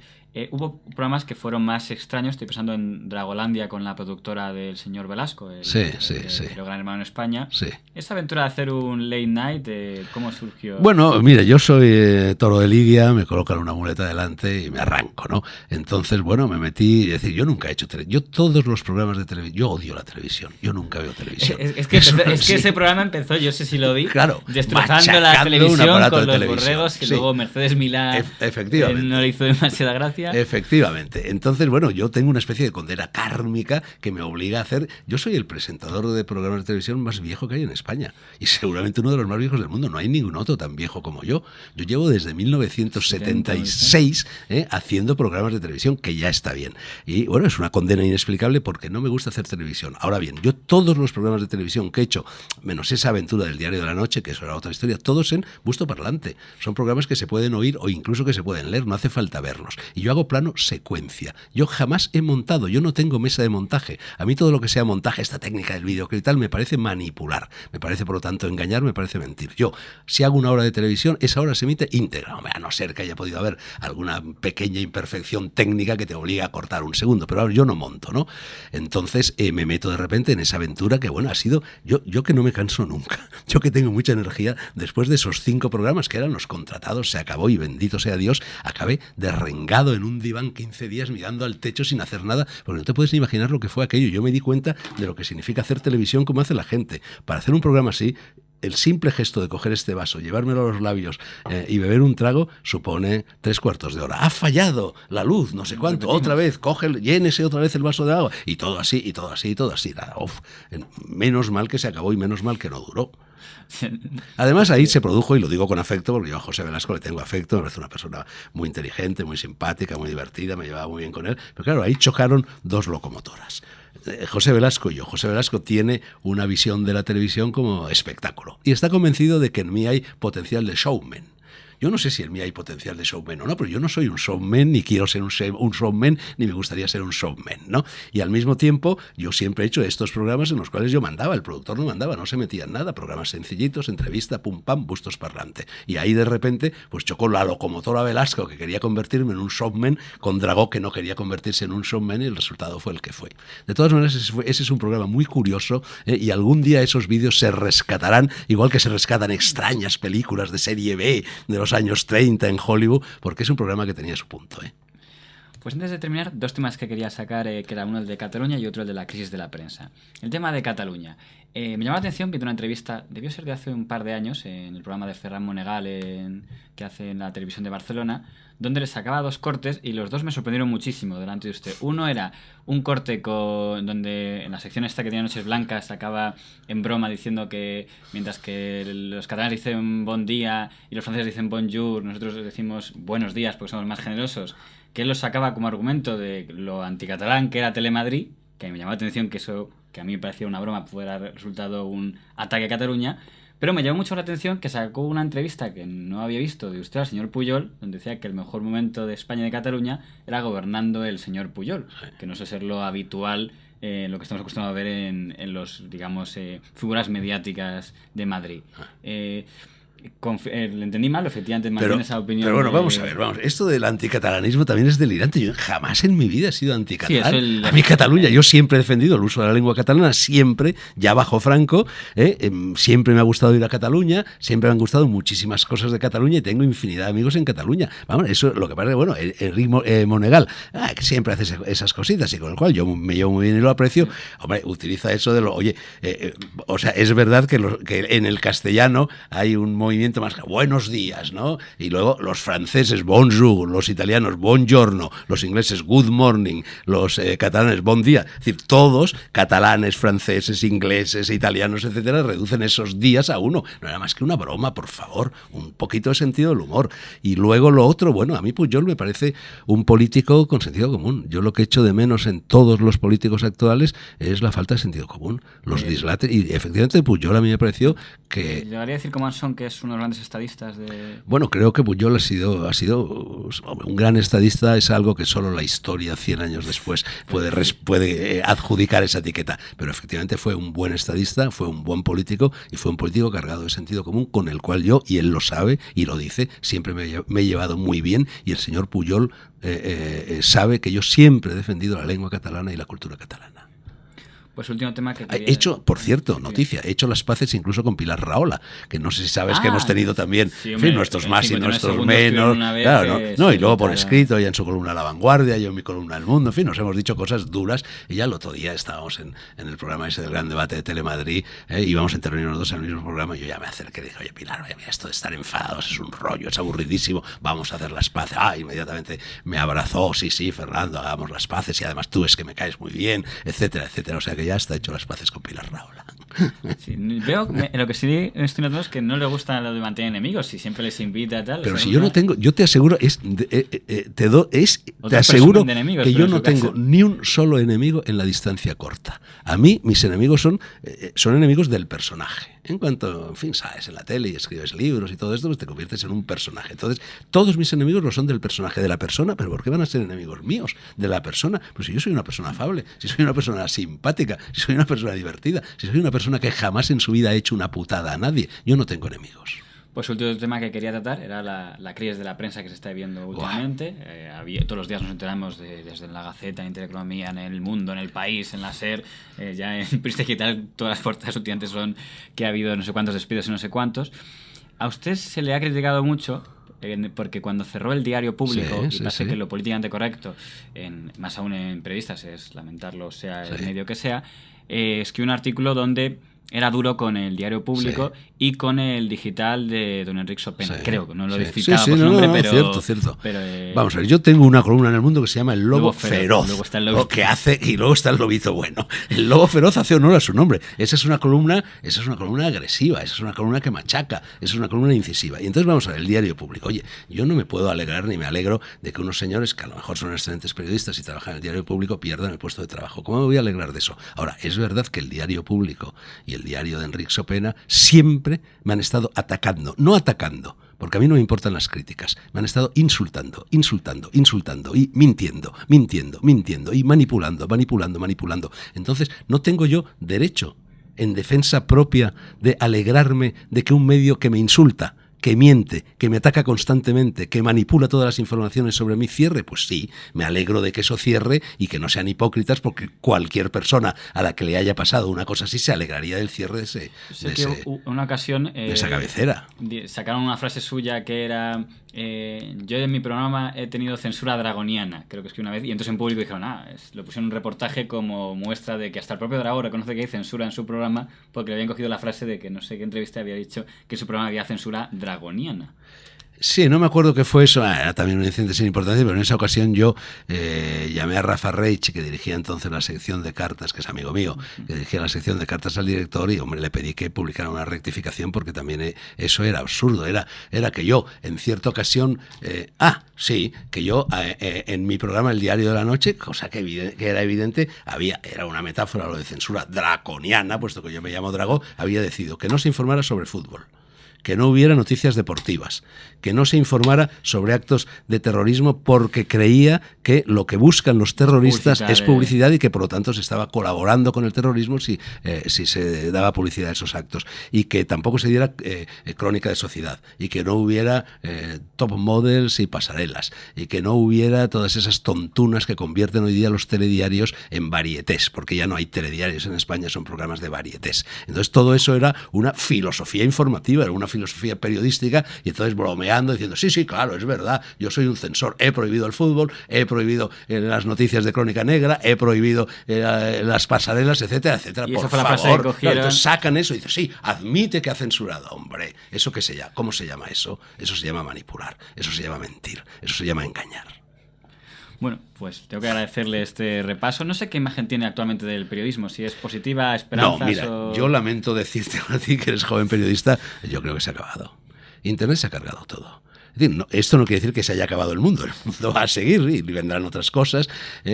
hubo programas que fueron más extraños. Estoy pensando en Dragolandia con la productora del señor Velasco, el Gran Hermano en España. Sí. Esa aventura de hacer un late night, ¿cómo surgió? Bueno, mira, yo soy toro de lidia, me colocan una muleta delante y me arranco, ¿no? Entonces, bueno, me metí, es decir, yo nunca he hecho televisión. Yo todos los programas de televisión, yo odio la televisión, yo nunca veo televisión. Es que ese programa empezó, yo sé si lo vi, claro, destrozando machacando la televisión con los borregos, que sí. luego Mercedes Milá efectivamente. No le hizo demasiada gracia. Efectivamente. Entonces, bueno, yo tengo una especie de condena kármica que me obliga a hacer... Yo soy el presentador de programas de televisión más viejo que hay en España y seguramente uno de los más viejos del mundo. No hay ningún otro tan viejo como yo. Yo llevo desde 1976 haciendo programas de televisión, que ya está bien. Y bueno, es una condena inexplicable porque no me gusta hacer televisión. Ahora bien, yo todos los programas de televisión que he hecho, menos esa aventura del Diario de la Noche, que eso era otra historia, todos en Busto Parlante. Son programas que se pueden oír o incluso que se pueden leer, no hace falta verlos. Y yo hago plano secuencia. Yo jamás he montado, yo no tengo mesa de montaje. A mí todo lo que sea montaje, esta técnica del videoclip y tal, me parece manipular. Me parece, por lo tanto, engañar, me parece mentir. Yo, si hago una hora de televisión, esa hora se emite íntegra. A no ser que haya podido haber alguna pequeña imperfección técnica que te obligue a cortar un segundo, pero ahora yo no monto, ¿no? Entonces me meto de repente en esa aventura que, bueno, ha sido... Yo que no me canso nunca, yo que tengo mucha energía, después de esos 5 programas que eran los contratados, se acabó y bendito sea Dios, acabé derrengado en un diván 15 días mirando al techo sin hacer nada, porque no te puedes ni imaginar lo que fue aquello. Yo me di cuenta de lo que significa hacer televisión como hace la gente. Para hacer un programa así, el simple gesto de coger este vaso, llevármelo a los labios y beber un trago supone 3/4 de hora. Ha fallado la luz, no sé cuánto, otra vez, llénese otra vez el vaso de agua. Y todo así, y todo así, y todo así. Nada, menos mal que se acabó y menos mal que no duró. Además ahí se produjo, y lo digo con afecto porque yo a José Velasco le tengo afecto, me parece una persona muy inteligente, muy simpática, muy divertida, me llevaba muy bien con él, pero claro, ahí chocaron 2 locomotoras. José Velasco y yo. José Velasco tiene una visión de la televisión como espectáculo y está convencido de que en mí hay potencial de showman. Yo no sé si en mí hay potencial de showman o no, pero yo no soy un showman, ni quiero ser un showman, ni me gustaría ser un showman, ¿no? Y al mismo tiempo, yo siempre he hecho estos programas en los cuales yo mandaba, el productor no mandaba, no se metía en nada, programas sencillitos, entrevista, pum pam, Bustos Parlante. Y ahí de repente, pues chocó la locomotora Velasco, que quería convertirme en un showman, con Dragó, que no quería convertirse en un showman, y el resultado fue el que fue. De todas maneras, ese es un programa muy curioso, y algún día esos vídeos se rescatarán, igual que se rescatan extrañas películas de serie B, de los años 30 en Hollywood, porque es un programa que tenía su punto. Pues antes de terminar, 2 temas que quería sacar, que era uno el de Cataluña y otro el de la crisis de la prensa. El tema de Cataluña. Me llamó la atención viendo una entrevista, debió ser de hace un par de años, en el programa de Ferran Monegal que hace en la televisión de Barcelona, donde le sacaba 2 cortes y los 2 me sorprendieron muchísimo delante de usted. Uno era un corte donde en la sección esta que tenía Noches Blancas sacaba en broma diciendo que mientras que los catalanes dicen bon día y los franceses dicen bonjour, nosotros decimos buenos días porque somos más generosos, que él lo sacaba como argumento de lo anticatalán que era Telemadrid, que me llamó la atención que eso, que a mí me parecía una broma, fuera resultado un ataque a Cataluña. Pero me llamó mucho la atención que sacó una entrevista que no había visto de usted al señor Pujol, donde decía que el mejor momento de España y de Cataluña era gobernando el señor Pujol, que no sé ser lo habitual, lo que estamos acostumbrados a ver en los, digamos, figuras mediáticas de Madrid. Le entendí mal, efectivamente mantiene esa opinión. Pero bueno, vamos a ver, esto del anticatalanismo también es delirante. Yo jamás en mi vida he sido anticatalán. A mí Cataluña, yo siempre he defendido el uso de la lengua catalana, siempre, ya bajo Franco, siempre me ha gustado ir a Cataluña, siempre me han gustado muchísimas cosas de Cataluña y tengo infinidad de amigos en Cataluña. Vamos, eso lo que pasa es que, bueno, Enrique Monegal, que siempre hace esas cositas y con el cual yo me llevo muy bien y lo aprecio, hombre, utiliza eso de o sea, es verdad que en el castellano hay un movimiento más buenos días, ¿no? Y luego los franceses bonjour, los italianos buongiorno, los ingleses good morning, los catalanes bon día. Es decir, todos, catalanes, franceses, ingleses, italianos, etcétera, reducen esos días a uno. No era más que una broma, por favor, un poquito de sentido del humor. Y luego lo otro, bueno, a mí Pujol me parece un político con sentido común. Yo lo que echo de menos en todos los políticos actuales es la falta de sentido común, los dislates. Y efectivamente Pujol a mí me pareció que... Llegaría a decir como Anson que es uno de los grandes estadistas de... Bueno, creo que Pujol ha sido un gran estadista, es algo que solo la historia 100 años después puede adjudicar esa etiqueta, pero efectivamente fue un buen estadista, fue un buen político y fue un político cargado de sentido común con el cual yo, y él lo sabe y lo dice, siempre me he llevado muy bien, y el señor Pujol sabe que yo siempre he defendido la lengua catalana y la cultura catalana. Pues último tema que He quería... hecho, por cierto, Sí. noticia, he hecho las paces incluso con Pilar Rahola, que no sé si sabes que Ah, hemos tenido también, sí, en hombre, fin, nuestros en más y 59 nuestros segundos estuvieron menos. una vez Claro, que no, se y luego por gritaba. escrito, ella en su columna La Vanguardia, yo en mi columna El Mundo, en fin, nos hemos dicho cosas duras. Y ya el otro día estábamos en el programa ese del gran debate de Telemadrid, íbamos a intervenir los dos en el mismo programa, y yo ya me acerqué y dije, oye, Pilar, oye, mira, esto de estar enfadados es un rollo, es aburridísimo, vamos a hacer las paces. Inmediatamente me abrazó, sí, Fernando, hagamos las paces, y además tú es que me caes muy bien, etcétera, etcétera. O sea que ya está hecho las paces con Pilar Rahola. Sí, veo, lo que sí estoy notando es que no le gusta lo de mantener enemigos, si siempre les invita tal. Pero o sea, si yo no tengo, yo te aseguro, te Otra aseguro presumen de enemigos, que pero yo en no su tengo caso. ni un solo enemigo en la distancia corta. A mí, mis enemigos son enemigos del personaje. En cuanto, en fin, sales en la tele y escribes libros y todo esto, pues te conviertes en un personaje. Entonces, todos mis enemigos lo son del personaje, de la persona. ¿Pero por qué van a ser enemigos míos? De la persona. Pues si yo soy una persona afable, si soy una persona simpática, si soy una persona divertida, si soy una persona que jamás en su vida ha hecho una putada a nadie, yo no tengo enemigos. Pues el último tema que quería tratar era la crisis de la prensa que se está viendo últimamente. Todos los días nos enteramos desde la Gaceta, en Intereconomía, en El Mundo, en El País, en la SER, ya en Prisa Digital, todas las portadas últimamente son que ha habido no sé cuántos despidos y no sé cuántos. A usted se le ha criticado mucho porque cuando cerró el diario público, y pasa que lo políticamente correcto, más aún en periodistas, es lamentarlo, sea el medio que sea, escribió un artículo donde era duro con el diario público y con el digital de don Enrique Sopena. Creo que no lo citaba por su nombre, pero... Cierto. Pero, vamos a ver, yo tengo una columna en El Mundo que se llama El Lobo Feroz. Luego está el lobito. Que hace, y luego está el lobito bueno. El Lobo Feroz hace honor a su nombre. Esa es una columna agresiva, esa es una columna que machaca, esa es una columna incisiva. Y entonces vamos a ver, el diario público. Oye, yo no me puedo alegrar ni me alegro de que unos señores que a lo mejor son excelentes periodistas y trabajan en el diario público pierdan el puesto de trabajo. ¿Cómo me voy a alegrar de eso? Ahora, es verdad que el diario público y el diario de Enrique Sopena siempre me han estado no atacando, porque a mí no me importan las críticas, me han estado insultando y mintiendo y manipulando. Entonces, no tengo yo derecho, en defensa propia, de alegrarme de que un medio que me insulta, que miente, que me ataca constantemente, que manipula todas las informaciones sobre mí, cierre. Pues sí, me alegro de que eso cierre y que no sean hipócritas, porque cualquier persona a la que le haya pasado una cosa así se alegraría del cierre de una ocasión de esa cabecera. Sacaron una frase suya que era yo en mi programa he tenido censura dragoniana, creo que es que una vez, y entonces en público dijeron, lo pusieron en un reportaje como muestra de que hasta el propio Dragón reconoce que hay censura en su programa porque le habían cogido la frase de que no sé qué entrevista había dicho que en su programa había censura dragoniana. Sí, no me acuerdo qué fue eso, era también un incidente sin importancia, pero en esa ocasión yo llamé a Rafa Reich, que dirigía entonces la sección de cartas, que es amigo mío, que dirigía la sección de cartas al director, y hombre, le pedí que publicara una rectificación porque también eso era absurdo, era que yo en cierta ocasión, que yo en mi programa El Diario de la Noche, cosa que era evidente, era una metáfora lo de censura draconiana, puesto que yo me llamo Dragó, había decidido que no se informara sobre fútbol, que no hubiera noticias deportivas, que no se informara sobre actos de terrorismo, porque creía que lo que buscan los terroristas es publicidad y que por lo tanto se estaba colaborando con el terrorismo si se daba publicidad a esos actos, y que tampoco se diera crónica de sociedad, y que no hubiera top models y pasarelas, y que no hubiera todas esas tontunas que convierten hoy día los telediarios en varietés, porque ya no hay telediarios en España, son programas de varietés. Entonces todo eso era una filosofía informativa, era una filosofía periodística, y entonces bromeando diciendo, sí, claro, es verdad, yo soy un censor, he prohibido el fútbol, he prohibido las noticias de crónica negra, he prohibido las pasarelas, etcétera. Y por esa fue la frase favor. que cogieron. Entonces sacan eso y dicen, sí, admite que ha censurado. Hombre, ¿eso qué se llama? ¿Cómo se llama eso? Eso se llama manipular, eso se llama mentir, eso se llama engañar. Bueno, pues tengo que agradecerle este repaso. No sé qué imagen tiene actualmente del periodismo, si es positiva, esperanzas. No, mira, yo lamento decirte a ti que eres joven periodista, yo creo que se ha acabado. Internet se ha cargado todo. Es decir, esto no quiere decir que se haya acabado el mundo va a seguir y vendrán otras cosas,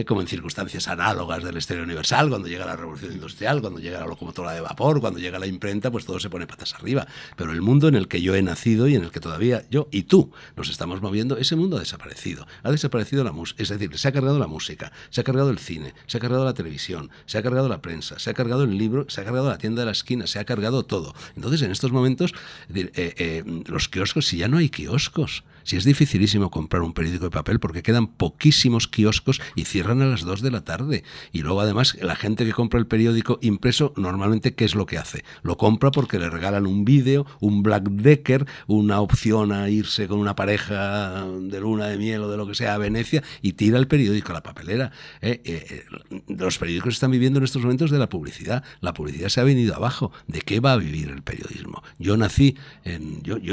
como en circunstancias análogas del Estéreo Universal, cuando llega la revolución industrial, cuando llega la locomotora de vapor, cuando llega la imprenta, pues todo se pone patas arriba. Pero el mundo en el que yo he nacido y en el que todavía yo y tú nos estamos moviendo, ese mundo ha desaparecido. Ha desaparecido la música, es decir, se ha cargado la música, se ha cargado el cine, se ha cargado la televisión, se ha cargado la prensa, se ha cargado el libro, se ha cargado la tienda de la esquina, se ha cargado todo. Entonces, en estos momentos, los kioscos, si ya no hay kioscos, Si es dificilísimo comprar un periódico de papel porque quedan poquísimos kioscos y cierran a las 2 de la tarde. Y luego además la gente que compra el periódico impreso normalmente ¿qué es lo que hace? Lo compra porque le regalan un vídeo, un Black Decker, una opción a irse con una pareja de luna de miel o de lo que sea a Venecia y tira el periódico a la papelera. Los periódicos están viviendo en estos momentos de la publicidad. La publicidad se ha venido abajo. ¿De qué va a vivir el periodismo? Yo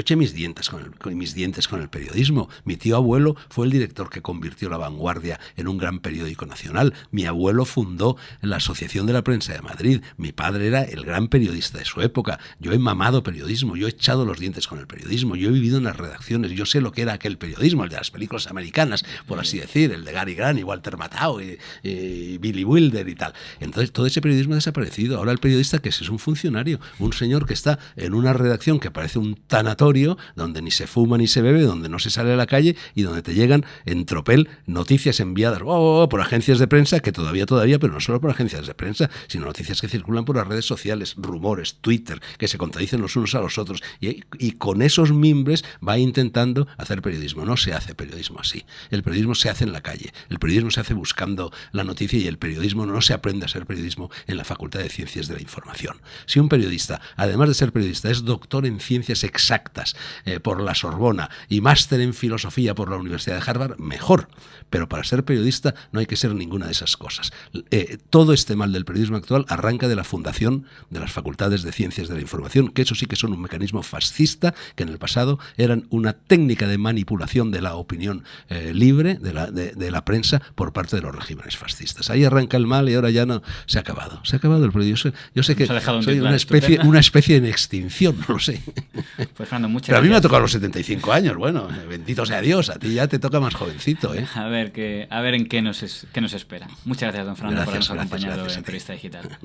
eché mis dientes con el periodismo. Mi tío abuelo fue el director que convirtió La Vanguardia en un gran periódico nacional. Mi abuelo fundó la Asociación de la Prensa de Madrid. Mi padre era el gran periodista de su época. Yo he mamado periodismo, yo he echado los dientes con el periodismo, yo he vivido en las redacciones, yo sé lo que era aquel periodismo, el de las películas americanas, por así decir, el de Gary Grant y Walter Matthau y Billy Wilder y tal. Entonces todo ese periodismo ha desaparecido. Ahora el periodista que es un funcionario, un señor que está en una redacción que parece un tanatorio, donde ni se fuma ni se bebe, donde no se sale a la calle y donde te llegan en tropel noticias enviadas por agencias de prensa, que todavía, pero no solo por agencias de prensa, sino noticias que circulan por las redes sociales, rumores, Twitter, que se contradicen los unos a los otros, y con esos mimbres va intentando hacer periodismo. No se hace periodismo así. El periodismo se hace en la calle, el periodismo se hace buscando la noticia, y el periodismo no se aprende a ser periodismo en la Facultad de Ciencias de la Información. Si un periodista, además de ser periodista, es doctor en ciencias exactas por la Sorbona y máster en filosofía por la Universidad de Harvard, mejor. Pero para ser periodista no hay que ser ninguna de esas cosas. Todo este mal del periodismo actual arranca de la fundación de las Facultades de Ciencias de la Información, que eso sí que son un mecanismo fascista, que en el pasado eran una técnica de manipulación de la opinión libre, de la prensa, por parte de los regímenes fascistas. Ahí arranca el mal y ahora ya no. Se ha acabado el periodismo. Yo sé que soy una especie en extinción, no lo sé. Pues Fernando, muchas Pero a mí gracias. me ha tocado los 75 años, bueno, bendito sea Dios, a ti ya te toca más jovencito, ¿eh? A ver en qué nos espera. Muchas gracias, don Fernando, por habernos acompañado en a ti. Periodista Digital.